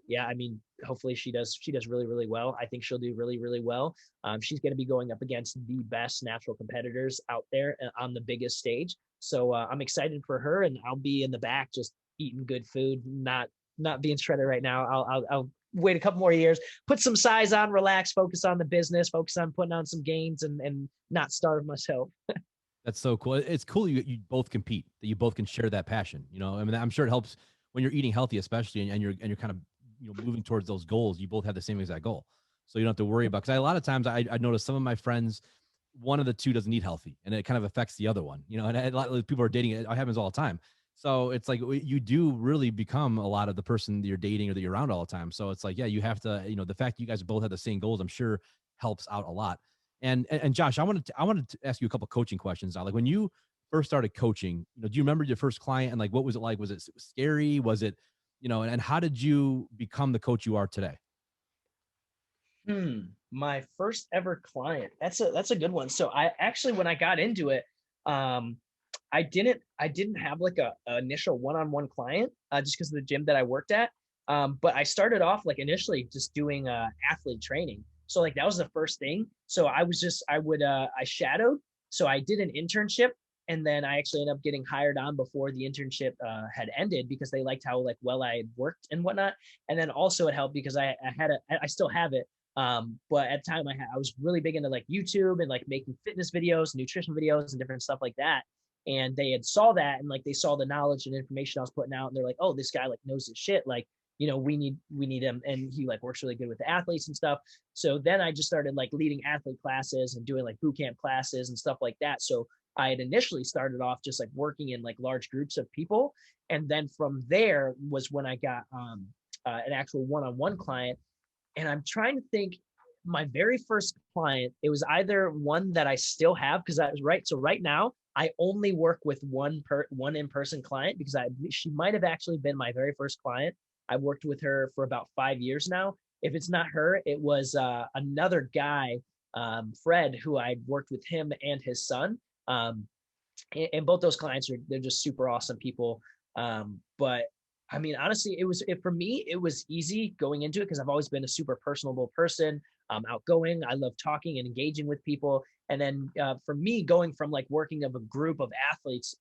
yeah, I mean, hopefully she does really, really well. I think she'll do really, really well. She's going to be going up against the best natural competitors out there on the biggest stage. So I'm excited for her, and I'll be in the back just eating good food, not being shredded right now. I'll wait a couple more years, put some size on, relax, focus on the business, focus on putting on some gains, and not starve myself. That's so cool. It's cool you both compete, that you both can share that passion. I mean, I'm sure it helps when you're eating healthy, especially, and you're kind of moving towards those goals. You both have the same exact goal, so you don't have to worry about. Because a lot of times I notice some of my friends, one of the two doesn't eat healthy, and it kind of affects the other one. And a lot of people are dating. It happens all the time. So it's like you do really become a lot of the person that you're dating or that you're around all the time. So it's like, yeah, you have to. The fact you guys both have the same goals, I'm sure, helps out a lot. And Josh, I wanted to ask you a couple coaching questions now. Like, when you first started coaching, do you remember your first client, and like, what was it like? Was it scary? Was it, and how did you become the coach you are today? My first ever client. That's a good one. So I actually, when I got into it, I didn't have like a initial one-on-one client, just because of the gym that I worked at. But I started off like initially just doing athlete training. So like that was the first thing. So I shadowed. So I did an internship, and then I actually ended up getting hired on before the internship had ended, because they liked how like well I had worked and whatnot. And then also it helped because I still have it. But at the time I was really big into like YouTube and like making fitness videos, nutrition videos, and different stuff like that. And they had saw that, and like they saw the knowledge and information I was putting out, and they're like, oh, this guy like knows his shit. Like, we need him, and he like works really good with the athletes and stuff. So then I just started like leading athlete classes and doing like boot camp classes and stuff like that. So I had initially started off just like working in like large groups of people, and then from there was when I got an actual one-on-one client. And I'm trying to think, my very first client, it was either one that I still have, because I was right. So right now I only work with one in-person client, because she might have actually been my very first client. I've worked with her for about 5 years now. If it's not her, it was another guy, Fred, who I'd worked with him and his son. And both those clients they're just super awesome people. But I mean, honestly, for me, it was easy going into it, because I've always been a super personable person. I'm outgoing. I love talking and engaging with people. And then for me, going from like working of a group of athletes,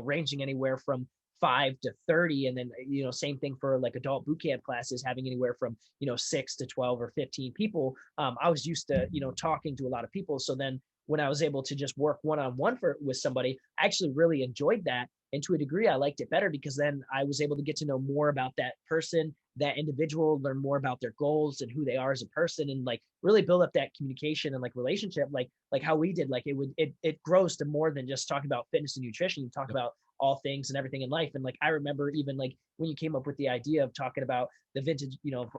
ranging anywhere from 5 to 30, and then same thing for like adult boot camp classes, having anywhere from 6 to 12 or 15 people. I was used to talking to a lot of people. So then when I was able to just work one-on-one with somebody, I actually really enjoyed that. And to a degree, I liked it better because then I was able to get to know more about that person, that individual, learn more about their goals and who they are as a person, and like really build up that communication and like relationship, like how we did. Like it grows to more than just talking about fitness and nutrition. You talk about all things and everything in life. And like, I remember even like when you came up with the idea of talking about the vintage,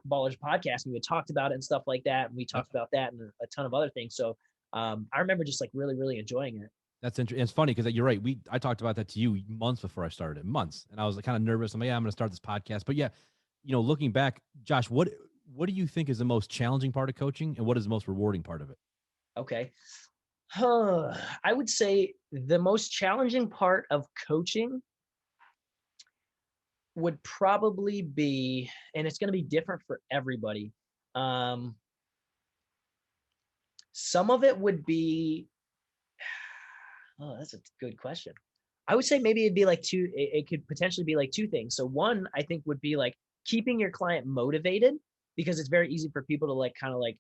Ballers podcast, and we had talked about it and stuff like that. And we talked about that and a ton of other things. So I remember just like really, really enjoying it. That's interesting. It's funny because you're right. I talked about that to you months before I started, months, and I was kind of nervous. I'm like, yeah, I'm going to start this podcast. But yeah, looking back, Josh, what do you think is the most challenging part of coaching, and what is the most rewarding part of it? Okay. I would say the most challenging part of coaching would probably be, and it's going to be different for everybody. Some of it would be, oh, that's a good question. I would say maybe it'd be like it could potentially be like two things. So one, I think, would be like keeping your client motivated, because it's very easy for people to like kind of like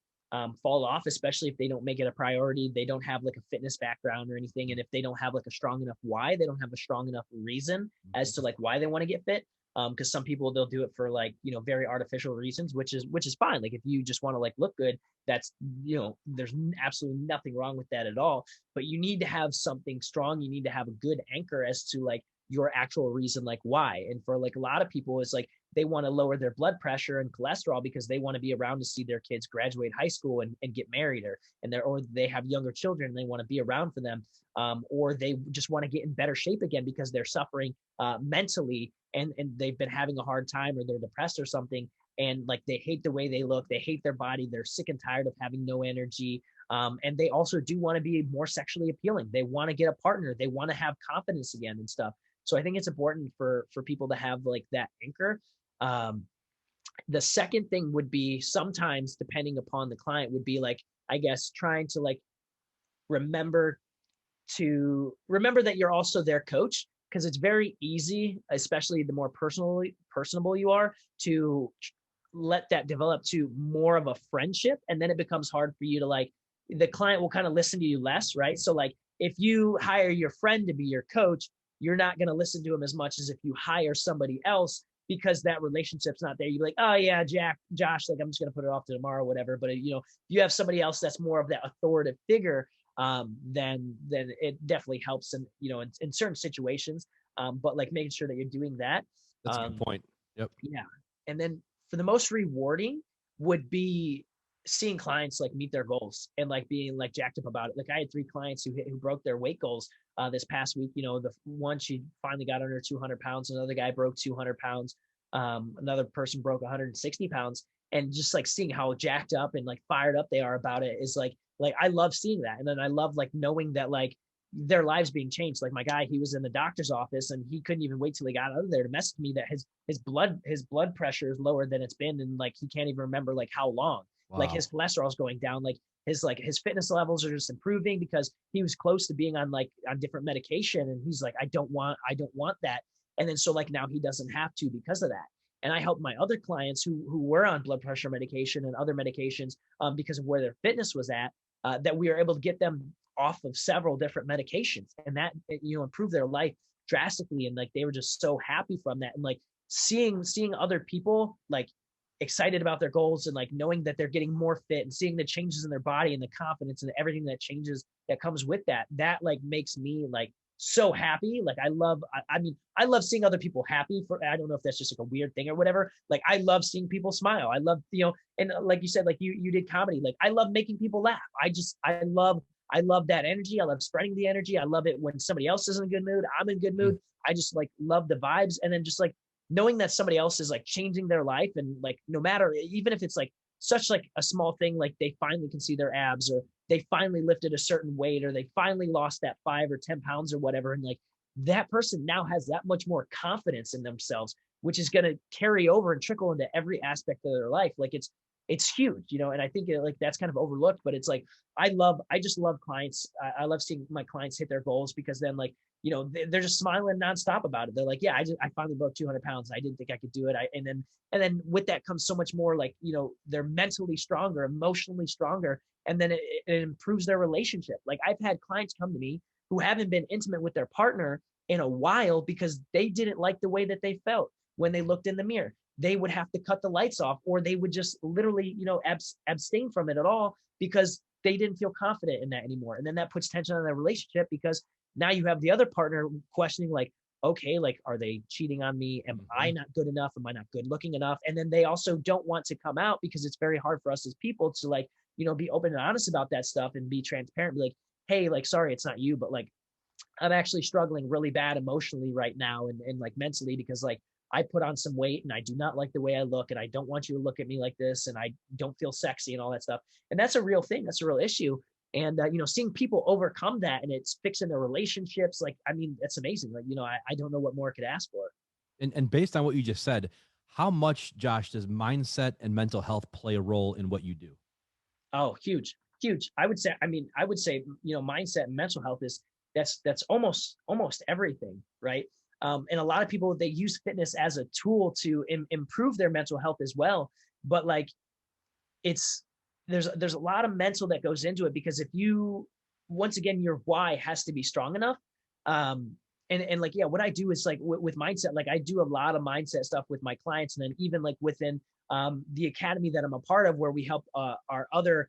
fall off, especially if they don't make it a priority. They don't have like a fitness background or anything. And if they don't have like a strong enough why, they don't have a strong enough reason as to like why they want to get fit. Because some people, they'll do it for like, very artificial reasons, which is fine. Like if you just want to like look good, that's, there's absolutely nothing wrong with that at all. But you need to have something strong. You need to have a good anchor as to like your actual reason, like why. And for like a lot of people, it's like they want to lower their blood pressure and cholesterol because they want to be around to see their kids graduate high school and get married, or they have younger children and they want to be around for them. Or they just want to get in better shape again because they're suffering mentally, and they've been having a hard time, or they're depressed or something. And like they hate the way they look, they hate their body, they're sick and tired of having no energy. And they also do want to be more sexually appealing. They want to get a partner. They want to have confidence again and stuff. So I think it's important for people to have like that anchor. The second thing would be, sometimes depending upon the client, would be like, I guess, trying to like remember that you're also their coach, because it's very easy, especially the more personable you are, to let that develop to more of a friendship. And then it becomes hard for you to like, the client will kind of listen to you less, right? So like if you hire your friend to be your coach, you're not going to listen to him as much as if you hire somebody else, because that relationship's not there. You're like, oh yeah, Josh, like I'm just going to put it off to tomorrow, whatever. But you have somebody else that's more of that authoritative figure, then it definitely helps in certain situations. But like making sure that you're doing that. That's a good point. Yep. Yeah. And then for the most rewarding would be seeing clients like meet their goals and like being like jacked up about it. Like I had 3 clients who broke their weight goals this past week. The one, she finally got under 200 pounds. Another guy broke 200 pounds. Another person broke 160 pounds. And just like seeing how jacked up and like fired up they are about it is like I love seeing that. And then I love like knowing that like their lives being changed. Like my guy, he was in the doctor's office and he couldn't even wait till he got out of there to message me that his blood pressure is lower than it's been, and like he can't even remember like how long. Wow. Like his cholesterol is going down, like his fitness levels are just improving because he was close to being on different medication, and he's like, I don't want that. And then so like now he doesn't have to because of that. And I helped my other clients who were on blood pressure medication and other medications because of where their fitness was at, that we were able to get them off of several different medications, and that improved their life drastically. And like they were just so happy from that. And like seeing other people like excited about their goals, and like knowing that they're getting more fit, and seeing the changes in their body and the confidence and everything that changes that comes with that like makes me like so happy. Like I love seeing other people happy. I don't know if that's just like a weird thing or whatever. Like I love seeing people smile. I love, and like you said, like you did comedy. Like I love making people laugh. I love that energy. I love spreading the energy. I love it when somebody else is in a good mood. I'm in good mood. I just like love the vibes. And then just like knowing that somebody else is like changing their life, and like no matter, even if it's like such like a small thing, like they finally can see their abs, or they finally lifted a certain weight, or they finally lost that 5 or 10 pounds or whatever. And like that person now has that much more confidence in themselves, which is going to carry over and trickle into every aspect of their life. Like it's huge, and I think like that's kind of overlooked, but it's like, I just love clients. I love seeing my clients hit their goals, because then like, they're just smiling nonstop about it. They're like, yeah, I finally broke 200 pounds. I didn't think I could do it. And then with that comes so much more, like, they're mentally stronger, emotionally stronger. And then it improves their relationship. Like I've had clients come to me who haven't been intimate with their partner in a while because they didn't like the way that they felt when they looked in the mirror. They would have to cut the lights off, or they would just literally, abstain from it at all because they didn't feel confident in that anymore. And then that puts tension on their relationship because now you have the other partner questioning, like, okay, like, are they cheating on me? Am I not good enough? Am I not good looking enough? And then they also don't want to come out because it's very hard for us as people to, like, be open and honest about that stuff and be transparent, be like, hey, like, sorry, it's not you, but like, I'm actually struggling really bad emotionally right now and like mentally because like I put on some weight and I do not like the way I look and I don't want you to look at me like this and I don't feel sexy and all that stuff. And that's a real thing. That's a real issue. And seeing people overcome that and it's fixing their relationships, like, I mean, that's amazing. Like, I don't know what more I could ask for. And based on what you just said, how much, Josh, does mindset and mental health play a role in what you do? Oh, huge, huge. I would say, mindset and mental health is that's almost everything, right? And a lot of people, they use fitness as a tool to improve their mental health as well. But like, it's there's a lot of mental that goes into it because if you, once again, your why has to be strong enough. And like, yeah, what I do is like with mindset, like I do a lot of mindset stuff with my clients, and then even like within the academy that I'm a part of, where we help our other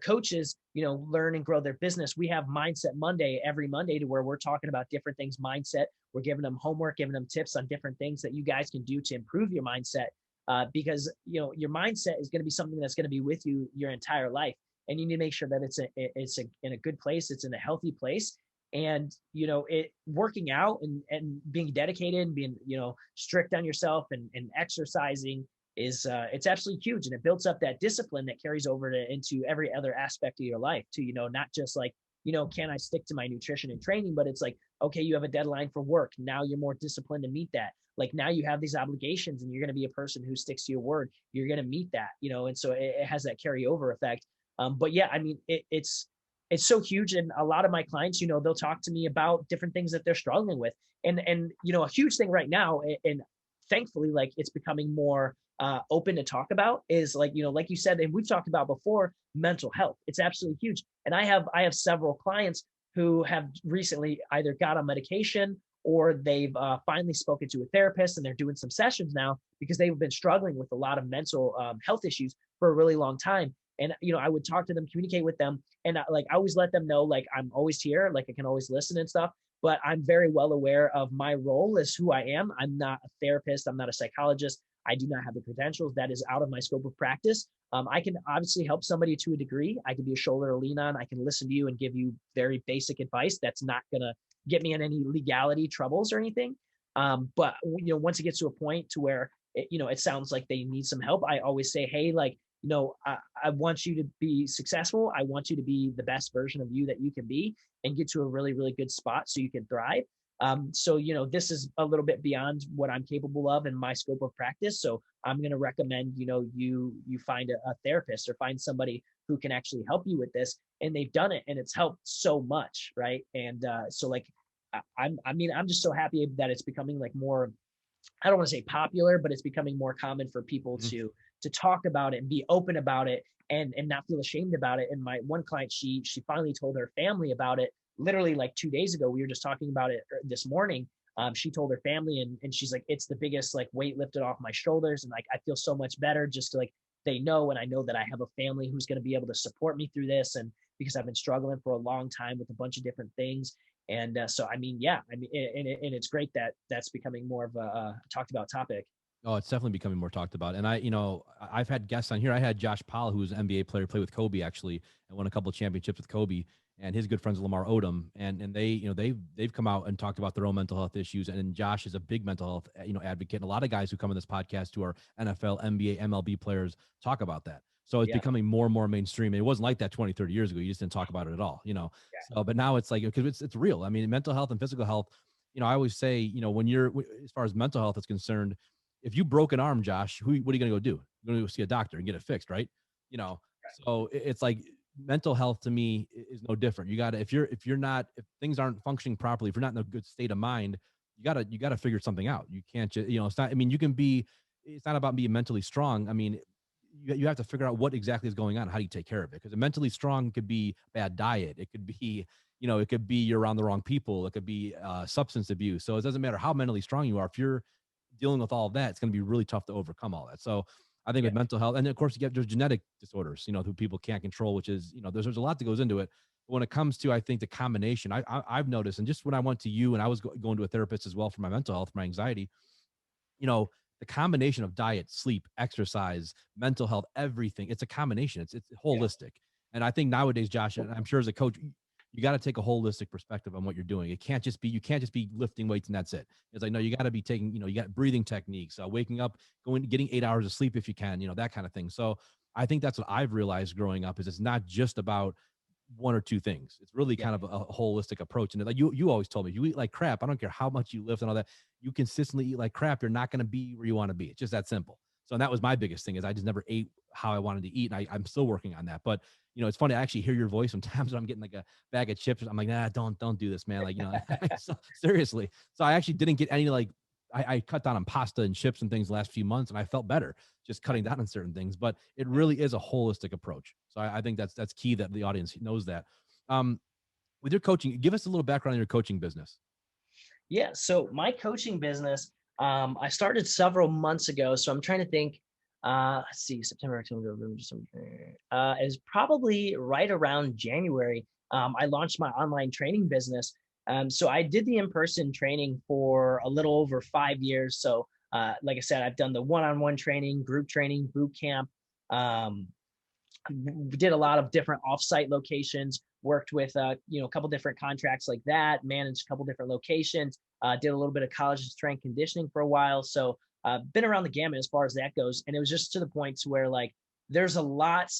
coaches, learn and grow their business. We have Mindset Monday every Monday, to where we're talking about different things mindset. We're giving them homework, giving them tips on different things that you guys can do to improve your mindset. Because your mindset is going to be something that's going to be with you your entire life, and you need to make sure that it's in a good place, it's in a healthy place, and it working out and being dedicated and being strict on yourself and exercising is it's absolutely huge, and it builds up that discipline that carries over into every other aspect of your life too. Not just like, can I stick to my nutrition and training, but it's like, okay, you have a deadline for work, now you're more disciplined to meet that. Like, now you have these obligations and you're going to be a person who sticks to your word, you're going to meet that, and so it has that carryover effect. But yeah, I mean, it's so huge. And a lot of my clients, they'll talk to me about different things that they're struggling with. And a huge thing right now, and thankfully, like, it's becoming more open to talk about, is like, like you said, and we've talked about before, mental health. It's absolutely huge. And I have several clients who have recently either got on medication, or they've finally spoken to a therapist, and they're doing some sessions now because they've been struggling with a lot of mental health issues for a really long time. And I would talk to them, communicate with them, and like, I always let them know, like, I'm always here, like, I can always listen and stuff. But I'm very well aware of my role as who I am. I'm not a therapist, I'm not a psychologist, I do not have the credentials. That is out of my scope of practice. I can obviously help somebody to a degree. I can be a shoulder to lean on. I can listen to you and give you very basic advice that's not going to get me in any legality troubles or anything. But once it gets to a point to where it sounds like they need some help, I always say, hey, like, I want you to be successful. I want you to be the best version of you that you can be, and get to a really, really good spot so you can thrive. So, this is a little bit beyond what I'm capable of in my scope of practice. So I'm going to recommend, you find a therapist, or find somebody who can actually help you with this. And they've done it, and it's helped so much. Right. And so like, I'm just so happy that it's becoming like more, I don't want to say popular, but it's becoming more common for people to talk about it and be open about it, and not feel ashamed about it. And my one client, she finally told her family about it literally like 2 days ago. We were just talking about it this morning. She told her family, and she's like, it's the biggest like weight lifted off my shoulders, and like, I feel so much better just to, like, they know, and I know that I have a family who's going to be able to support me through this, and because I've been struggling for a long time with a bunch of different things. And so, I mean, yeah, I mean, and it's great that that's becoming more of a talked about topic. Oh, it's definitely becoming more talked about. And I've had guests on here. I had Josh Powell, who's an NBA player, play with Kobe actually, and won a couple of championships with Kobe, and his good friends Lamar Odom. And they, they've come out and talked about their own mental health issues. And Josh is a big mental health, advocate. And a lot of guys who come on this podcast who are NFL, NBA, MLB players talk about that. So it's Yeah, becoming more and more mainstream. It wasn't like that 20, 30 years ago. You just didn't talk about it at all. yeah, So, but now it's like, because it's real. I mean, mental health and physical health, I always say, when you're, as far as mental health is concerned, if you broke an arm, Josh, what are you going to go do? You're going to go see a doctor and get it fixed, right? So it's like mental health to me is no different. You got to, if things aren't functioning properly, if you're not in a good state of mind, you got to figure something out. You can't just, it's not, I mean, it's not about being mentally strong. I mean, you have to figure out what exactly is going on. How do you take care of it? Because mentally strong could be bad diet. It could be, it could be you're around the wrong people. It could be substance abuse. So it doesn't matter how mentally strong you are. If you're dealing with all of that, it's going to be really tough to overcome all that. So I think Yeah. with mental health, and of course, there's genetic disorders, who people can't control, which is, there's a lot that goes into it. But when it comes to, I think the combination, I've noticed, and just when I went to you and I was going to a therapist as well for my mental health, my anxiety, the combination of diet, sleep, exercise, mental health, everything, it's a combination. It's Yeah. holistic. And I think nowadays, Josh, and I'm sure as a coach, you got to take a holistic perspective on what you're doing. You can't just be lifting weights and that's it. It's like, no, you got to be taking, you got breathing techniques, waking up, getting 8 hours of sleep if you can, that kind of thing. So I think that's what I've realized growing up is it's not just about one or two things. It's really Yeah. kind of a holistic approach. And like you always told me, you eat like crap. I don't care how much you lift and all that. You consistently eat like crap. You're not going to be where you want to be. It's just that simple. So and that was my biggest thing is I just never ate how I wanted to eat. And I'm still working on that. But it's funny. I actually hear your voice sometimes when I'm getting like a bag of chips. I'm like, nah, don't do this, man. Like, so, seriously. So I actually didn't get any like, I cut down on pasta and chips and things the last few months and I felt better just cutting down on certain things, but it really is a holistic approach. So I think that's key that the audience knows that. With your coaching, give us a little background on your coaching business. Yeah. So my coaching business, I started several months ago. So I'm trying to think. Let's see, September, October, November, December. It was probably right around January. I launched my online training business. So I did the in-person training for a little over 5 years. So, like I said, I've done the one-on-one training, group training, boot camp. Um, we did a lot of different offsite locations, worked with a couple different contracts like that, managed a couple different locations, did a little bit of college strength conditioning for a while. So been around the gamut as far as that goes. And it was just to the point to where like there's a lot,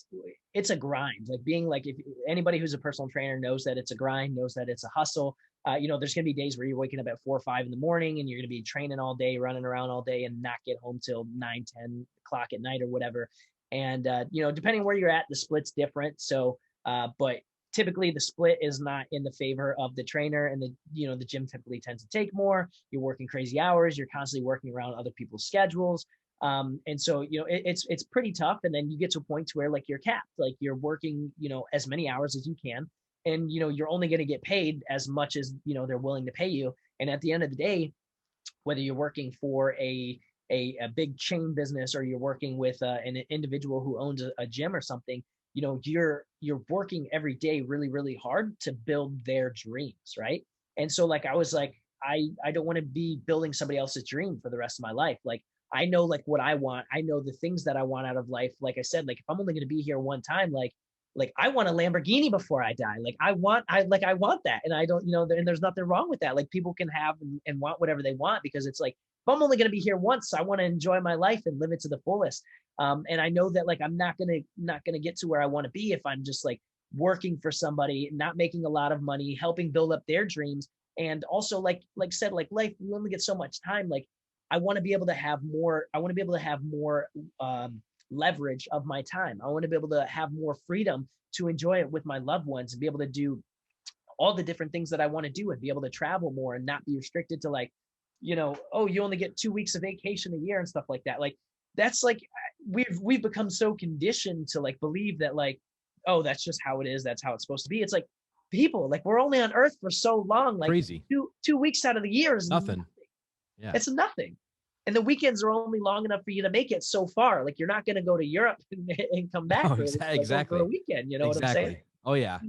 it's a grind. Like being like, if anybody who's a personal trainer knows that it's a grind, knows that it's a hustle. There's going to be days where you're waking up at 4 or 5 in the morning and you're going to be training all day, running around all day and not get home till 9, 10 o'clock at night or whatever. And, depending where you're at, the split's different. So, but typically the split is not in the favor of the trainer, and the gym typically tends to take more. You're working crazy hours. You're constantly working around other people's schedules. And so, it's pretty tough. And then you get to a point where like you're capped, like you're working, as many hours as you can. And, you're only going to get paid as much as, they're willing to pay you. And at the end of the day, whether you're working for a big chain business or you're working with an individual who owns a gym or something, you're working every day really, really hard to build their dreams, right? And so like I was like, I don't want to be building somebody else's dream for the rest of my life. Like I know like what I want. I know the things that I want out of life. Like I said, like if I'm only going to be here one time, like I want a Lamborghini before I die. Like I want that. And I don't, and there's nothing wrong with that. Like people can have and want whatever they want, because it's like, if I'm only going to be here once, I want to enjoy my life and live it to the fullest. And I know that like, I'm not going to get to where I want to be if I'm just like working for somebody, not making a lot of money, helping build up their dreams. And also like said, like life, you only get so much time. Like I want to be able to have more, leverage of my time. I want to be able to have more freedom to enjoy it with my loved ones and be able to do all the different things that I want to do and be able to travel more and not be restricted to like, oh, you only get 2 weeks of vacation a year and stuff like that. Like that's like we've become so conditioned to like believe that like, oh, that's just how it is. That's how it's supposed to be. It's like people, like we're only on earth for so long. Like Crazy. two weeks out of the year is Nothing. Yeah. It's nothing. And the weekends are only long enough for you to make it so far. Like you're not going to go to Europe and come back Exactly. for a weekend. You know what I'm saying? Oh yeah.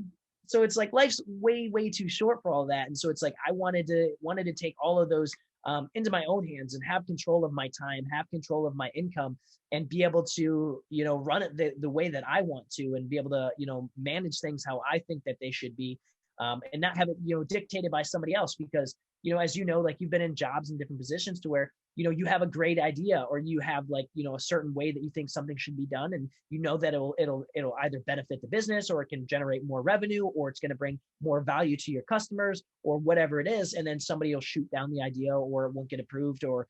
So it's like life's way, way too short for all that. And so it's like I wanted to take all of those into my own hands and have control of my time, have control of my income, and be able to, run it the way that I want to, and be able to, manage things how I think that they should be, and not have it, dictated by somebody else. Because, as like you've been in jobs in different positions to where, you have a great idea, or you have like, a certain way that you think something should be done. And that it'll either benefit the business, or it can generate more revenue, or it's going to bring more value to your customers, or whatever it is. And then somebody will shoot down the idea, or it won't get approved, or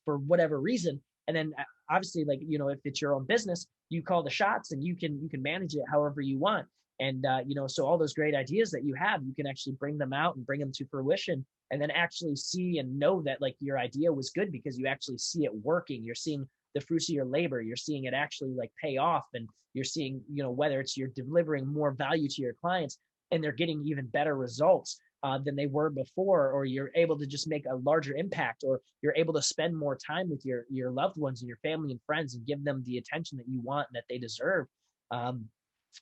for whatever reason. And then obviously, like, if it's your own business, you call the shots and you can manage it however you want. And, so all those great ideas that you have, you can actually bring them out and bring them to fruition, and then actually see and know that like your idea was good because you actually see it working. You're seeing the fruits of your labor. You're seeing it actually like pay off, and you're seeing, whether it's you're delivering more value to your clients, and they're getting even better results than they were before, or you're able to just make a larger impact, or you're able to spend more time with your loved ones and your family and friends and give them the attention that you want and that they deserve. Um,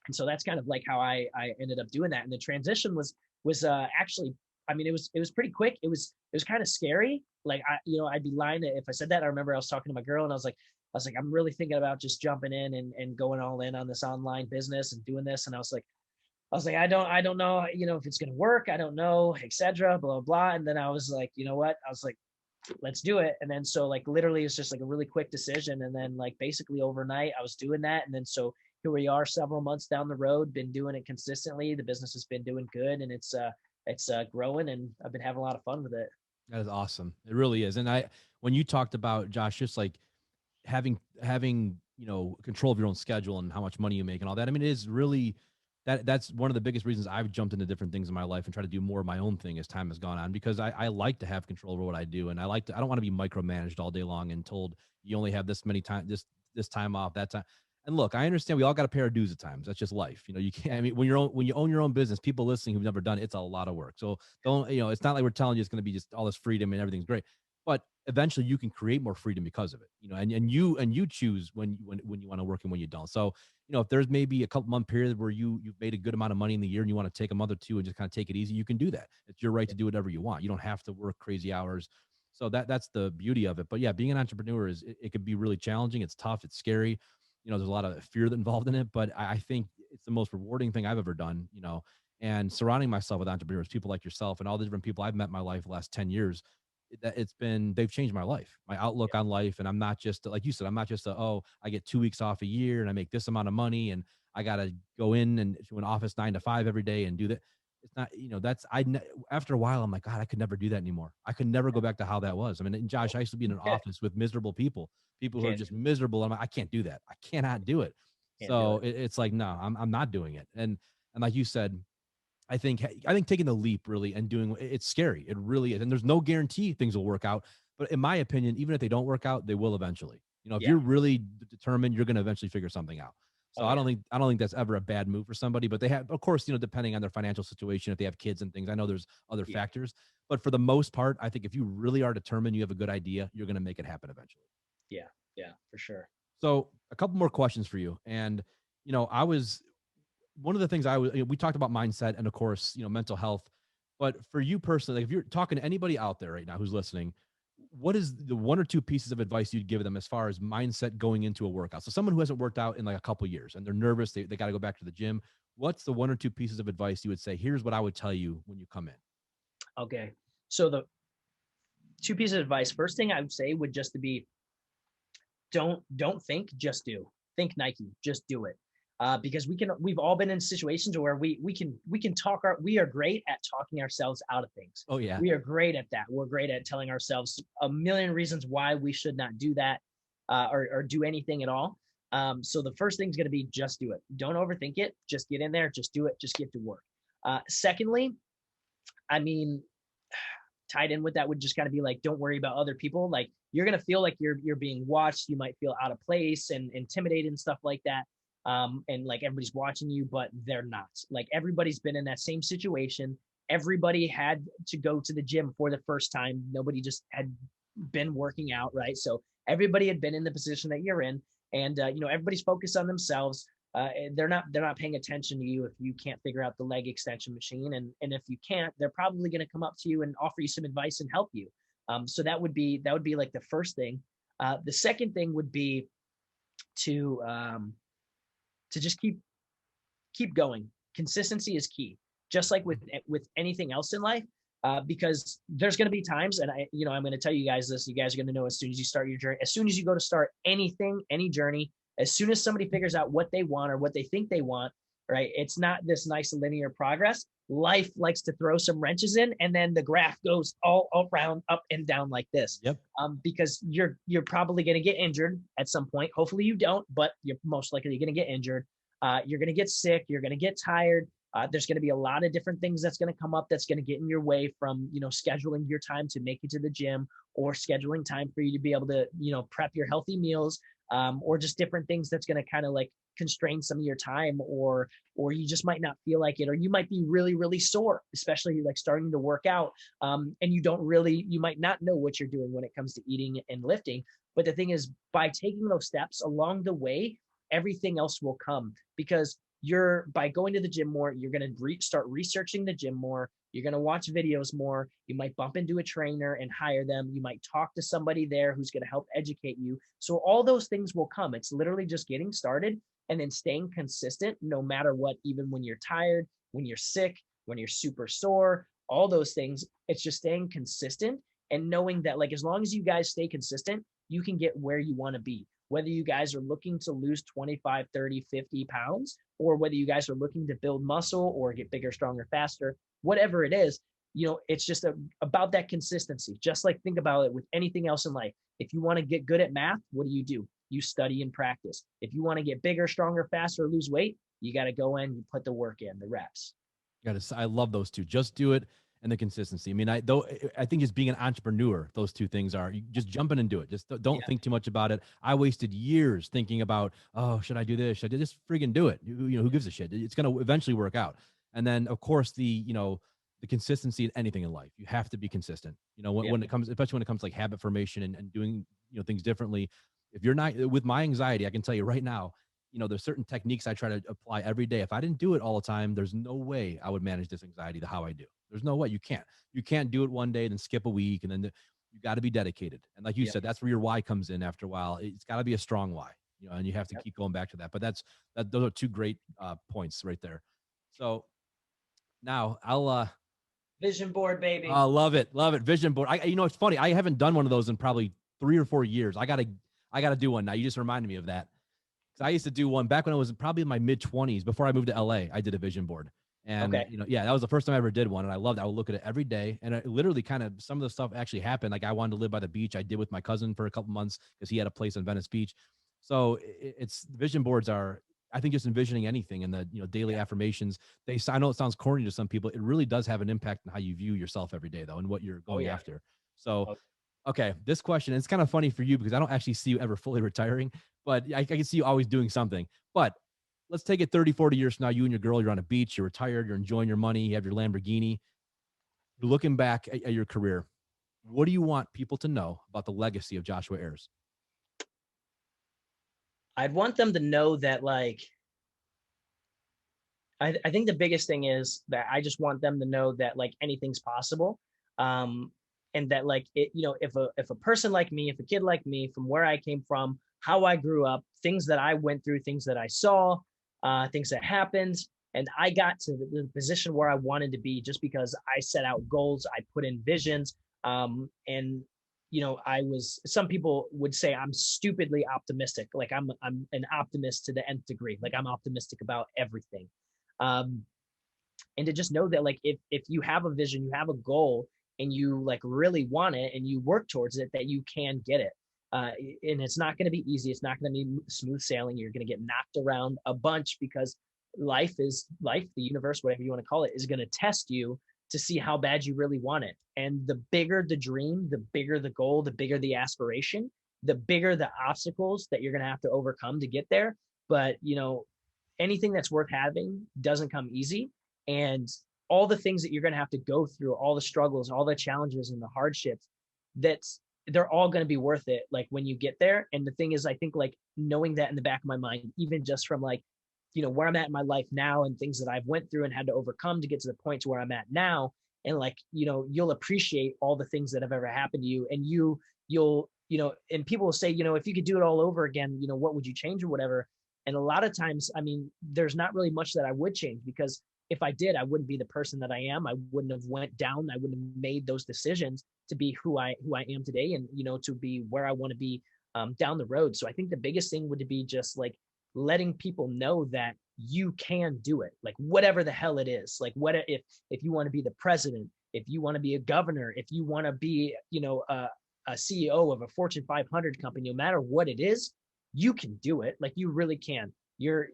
and so that's kind of like how I ended up doing that. And the transition was actually, I mean, it was pretty quick. It was kind of scary. Like I'd be lying if I said that. I remember I was talking to my girl and I was like, I'm really thinking about just jumping in and going all in on this online business and doing this. And I was like, I don't know, if it's going to work. I don't know, etc. Blah, blah. And then I was like, you know what? I was like, let's do it. And then, so like, literally it's just like a really quick decision. And then like, basically overnight I was doing that. And then, so here we are several months down the road, been doing it consistently. The business has been doing good, and it's growing, and I've been having a lot of fun with it. That is awesome. It really is. And when you talked about, Josh, just like having control of your own schedule and how much money you make and all that, I mean, it is really that's one of the biggest reasons I've jumped into different things in my life and try to do more of my own thing as time has gone on, because I like to have control over what I do, and I don't want to be micromanaged all day long and told you only have this many time, this time off, that time. And look, I understand we all got to pay our dues at times. That's just life. You can't. I mean, when you own your own business, people listening who've never done it, it's a lot of work. So don't, it's not like we're telling you it's going to be just all this freedom and everything's great, but eventually you can create more freedom because of it. And you choose when you want to work and when you don't. So if there's maybe a couple month period where you've made a good amount of money in the year and you want to take a month or two and just kind of take it easy, you can do that. It's your right to do whatever you want. You don't have to work crazy hours. So that's the beauty of it. But yeah, being an entrepreneur it could be really challenging. It's tough. It's scary. There's a lot of fear involved in it, but I think it's the most rewarding thing I've ever done, and surrounding myself with entrepreneurs, people like yourself and all the different people I've met in my life the last 10 years, they've changed my life, my outlook on life. And I'm not just, like you said, I'm not just I get 2 weeks off a year and I make this amount of money and I got to go in and to an office 9 to 5 every day and do that. It's not, after a while, I'm like, God, I could never do that anymore. I could never go back to how that was. I mean, and Josh, I used to be in an Yeah, office with miserable people who are can't just miserable. I'm like, I can't do that. I cannot do it. can't do So it. it's like, no, I'm not doing it. And like you said, I think taking the leap really and doing it's scary. It really is. And there's no guarantee things will work out. But in my opinion, even if they don't work out, they will eventually. If Yeah. you're really determined, you're going to eventually figure something out. So Oh I yeah. don't think that's ever a bad move for somebody. But they have, of course, depending on their financial situation, if they have kids and things, I know there's other Yeah. factors. But for the most part, I think if you really are determined, you have a good idea, you're going to make it happen eventually. Yeah. Yeah, for sure. So a couple more questions for you. And I was one of the things we talked about mindset and of course, mental health. But for you personally, like if you're talking to anybody out there right now who's listening, what is the one or two pieces of advice you'd give them as far as mindset going into a workout? So someone who hasn't worked out in like a couple years and they're nervous, they got to go back to the gym. What's the one or two pieces of advice you would say? Here's what I would tell you when you come in. Okay. So the two pieces of advice. First thing I would say would just to be, don't think, just do. Think Nike, just do it. Because we've all been in situations where we can we are great at talking ourselves out of things. Oh yeah. We are great at that. We're great at telling ourselves a million reasons why we should not do that, or do anything at all. So the first thing is going to be just do it. Don't overthink it. Just get in there. Just do it. Just get to work. Secondly, I mean, tied in with that would just kind of be like, don't worry about other people. Like, you're going to feel like you're being watched. You might feel out of place and intimidated and stuff like that. And like everybody's watching you, but they're not. Like, everybody's been in that same situation. Everybody had to go to the gym for the first time. Nobody just had been working out, right? So everybody had been in the position that you're in, and everybody's focused on themselves. They're not paying attention to you if you can't figure out the leg extension machine, and if you can't, they're probably going to come up to you and offer you some advice and help you. So that would be like the first thing. The second thing would be to just keep going. Consistency is key, just like with anything else in life. Because there's going to be times, and I'm going to tell you guys this. You guys are going to know as soon as you start your journey, as soon as you go to start anything, any journey, as soon as somebody figures out what they want or what they think they want, right? It's not this nice linear progress. Life likes to throw some wrenches in, and then the graph goes all around, up and down like this. Yep. Because you're probably going to get injured at some point. Hopefully you don't, but you're most likely going to get injured. You're going to get sick. You're going to get tired. There's going to be a lot of different things that's going to come up that's going to get in your way from, scheduling your time to make it to the gym, or scheduling time for you to be able to, prep your healthy meals, or just different things that's going to kind of like constrain some of your time, or you just might not feel like it, or you might be really, really sore, especially like starting to work out. And you might not know what you're doing when it comes to eating and lifting. But the thing is, by taking those steps along the way, everything else will come, because by going to the gym more, you're going to start researching the gym more. You're going to watch videos more. You might bump into a trainer and hire them. You might talk to somebody there who's going to help educate you. So all those things will come. It's literally just getting started and then staying consistent no matter what, even when you're tired, when you're sick, when you're super sore, all those things. It's just staying consistent and knowing that, like, as long as you guys stay consistent, you can get where you want to be. Whether you guys are looking to lose 25, 30, 50 pounds, or whether you guys are looking to build muscle or get bigger, stronger, faster, whatever it is, it's just about that consistency. Just like, think about it with anything else in life. If you want to get good at math, what do? You study and practice. If you want to get bigger, stronger, faster, lose weight, you got to go in, you put the work in, the reps. I love those two. Just do it. And the consistency. I mean, I think just being an entrepreneur, those two things are, you just jump in and do it. Just don't think too much about it. I wasted years thinking about, oh, should I do this? Should I just friggin' do it? Who gives a shit? It's going to eventually work out. And then of course the consistency in anything in life, you have to be consistent, when it comes, especially when it comes to like habit formation and doing, things differently. If you're not, with my anxiety, I can tell you right now, there's certain techniques I try to apply every day. If I didn't do it all the time, there's no way I would manage this anxiety how I do. There's no way. You can't do it one day, then skip a week. And then you got to be dedicated. And like you said, that's where your why comes in after a while. It's got to be a strong why, and you have to keep going back to that. But those are two great points right there. So now I'll, vision board, baby. Love it. Vision board. It's funny. I haven't done one of those in probably 3 or 4 years. I gotta do one now. You just reminded me of that. I used to do one back when I was probably in my mid 20s. Before I moved to LA, I did a vision board. And, that was the first time I ever did one. And I loved it. I would look at it every day. And it literally some of the stuff actually happened. Like, I wanted to live by the beach. I did with my cousin for a couple months because he had a place in Venice Beach. So it's vision boards are, I think, just envisioning anything, and the, daily affirmations. I know it sounds corny to some people. It really does have an impact on how you view yourself every day, though, and what you're going after. So, okay, this question, it's kind of funny for you because I don't actually see you ever fully retiring, but I can see you always doing something. But let's take it 30, 40 years from now. You and your girl, you're on a beach, you're retired, you're enjoying your money, you have your Lamborghini. You're looking back at your career. What do you want people to know about the legacy of Jashuha Ayers? I'd want them to know that, like, I think the biggest thing is that I just want them to know that, like, anything's possible. And that, like, if a person like me, if a kid like me, from where I came from, how I grew up, things that I went through, things that I saw, things that happened, and I got to the position where I wanted to be just because I set out goals, I put in visions, and some people would say I'm stupidly optimistic. Like, I'm an optimist to the nth degree. Like, I'm optimistic about everything. And to just know that, like, if you have a vision, you have a goal, and you, like, really want it and you work towards it, that you can get it. And it's not going to be easy. It's not going to be smooth sailing. You're going to get knocked around a bunch, because life, the universe, whatever you want to call it, is going to test you to see how bad you really want it. And the bigger the dream, the bigger the goal, the bigger the aspiration, the bigger the obstacles that you're going to have to overcome to get there. But, anything that's worth having doesn't come easy. And all the things that you're going to have to go through, all the struggles, all the challenges and the hardships, they're all going to be worth it, like, when you get there. And the thing is, I think, like, knowing that in the back of my mind, even just from, like, where I'm at in my life now and things that I've went through and had to overcome to get to the point to where I'm at now. And, like, you'll appreciate all the things that have ever happened to you. And you'll, and people will say, if you could do it all over again, what would you change or whatever? And a lot of times, I mean, there's not really much that I would change, because if I did, I wouldn't be the person that I am. I wouldn't have went down. I wouldn't have made those decisions to be who I am today, and, to be where I want to be down the road. So I think the biggest thing would be just, like, letting people know that you can do it, like, whatever the hell it is. Like, what if you want to be the president, if you want to be a governor, if you want to be, a CEO of a Fortune 500 company, no matter what it is, you can do it. Like, you really can.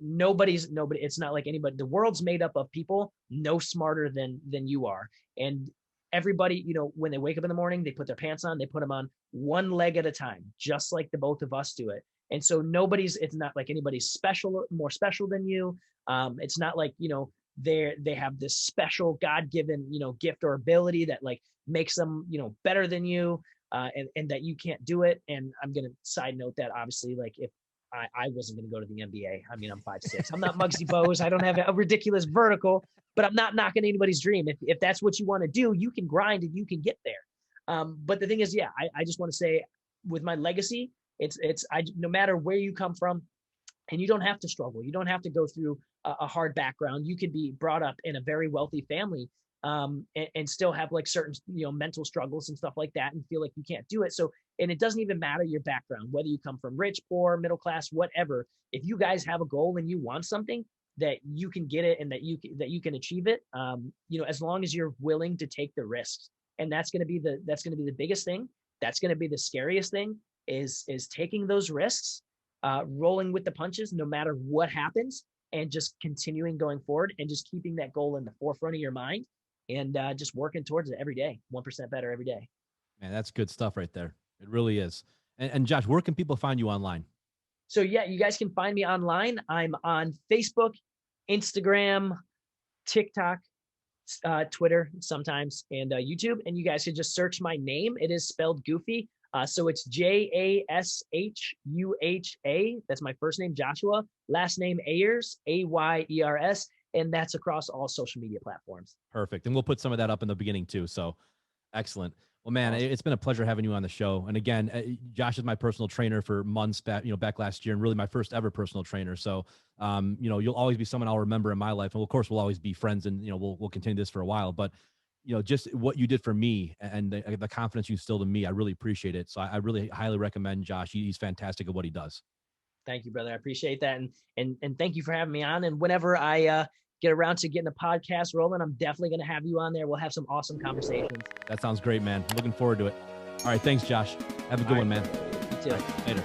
Nobody. It's not like anybody. The world's made up of people no smarter than you are. And everybody, when they wake up in the morning, they put their pants on, they put them on one leg at a time, just like the both of us do it. And so it's not like anybody's more special than you. It's not like, they have this special God-given, gift or ability that like makes them, better than you, and that you can't do it. And I'm going to side note that obviously, like if I wasn't going to go to the NBA. I mean, I'm 5'6". I'm not Muggsy Bogues. I don't have a ridiculous vertical, but I'm not knocking anybody's dream. If that's what you want to do, you can grind and you can get there. But the thing is, yeah, I just want to say with my legacy, no matter where you come from, and you don't have to struggle. You don't have to go through a hard background. You could be brought up in a very wealthy family, and still have like certain, mental struggles and stuff like that and feel like you can't do it. So, and it doesn't even matter your background, whether you come from rich, poor, middle class, whatever. If you guys have a goal and you want something, that you can get it and that you can achieve it, as long as you're willing to take the risks. And that's going to be the biggest thing. That's going to be the scariest thing is taking those risks, rolling with the punches, no matter what happens, and just continuing going forward and just keeping that goal in the forefront of your mind, and just working towards it every day, 1% better every day. Man, that's good stuff right there. It really is. And Josh, where can people find you online? So yeah, you guys can find me online. I'm on Facebook, Instagram, TikTok, Twitter sometimes, and YouTube. And you guys should just search my name. It is spelled goofy. So it's Jashuha. That's my first name, Joshua. Last name, Ayers, Ayers. And that's across all social media platforms. Perfect. And we'll put some of that up in the beginning too. So excellent. Well, man, awesome. It's been a pleasure having you on the show. And again, Josh is my personal trainer for months back, back last year, and really my first ever personal trainer. So, you'll always be someone I'll remember in my life. And of course, we'll always be friends, and, we'll continue this for a while, but just what you did for me and the confidence you instilled in me, I really appreciate it. So I really highly recommend Josh. He's fantastic at what he does. Thank you, brother. I appreciate that. And thank you for having me on. And whenever I get around to getting the podcast rolling, I'm definitely going to have you on there. We'll have some awesome conversations. That sounds great, man. Looking forward to it. All right. Thanks, Josh. Have a good one, man. You too. Right, later.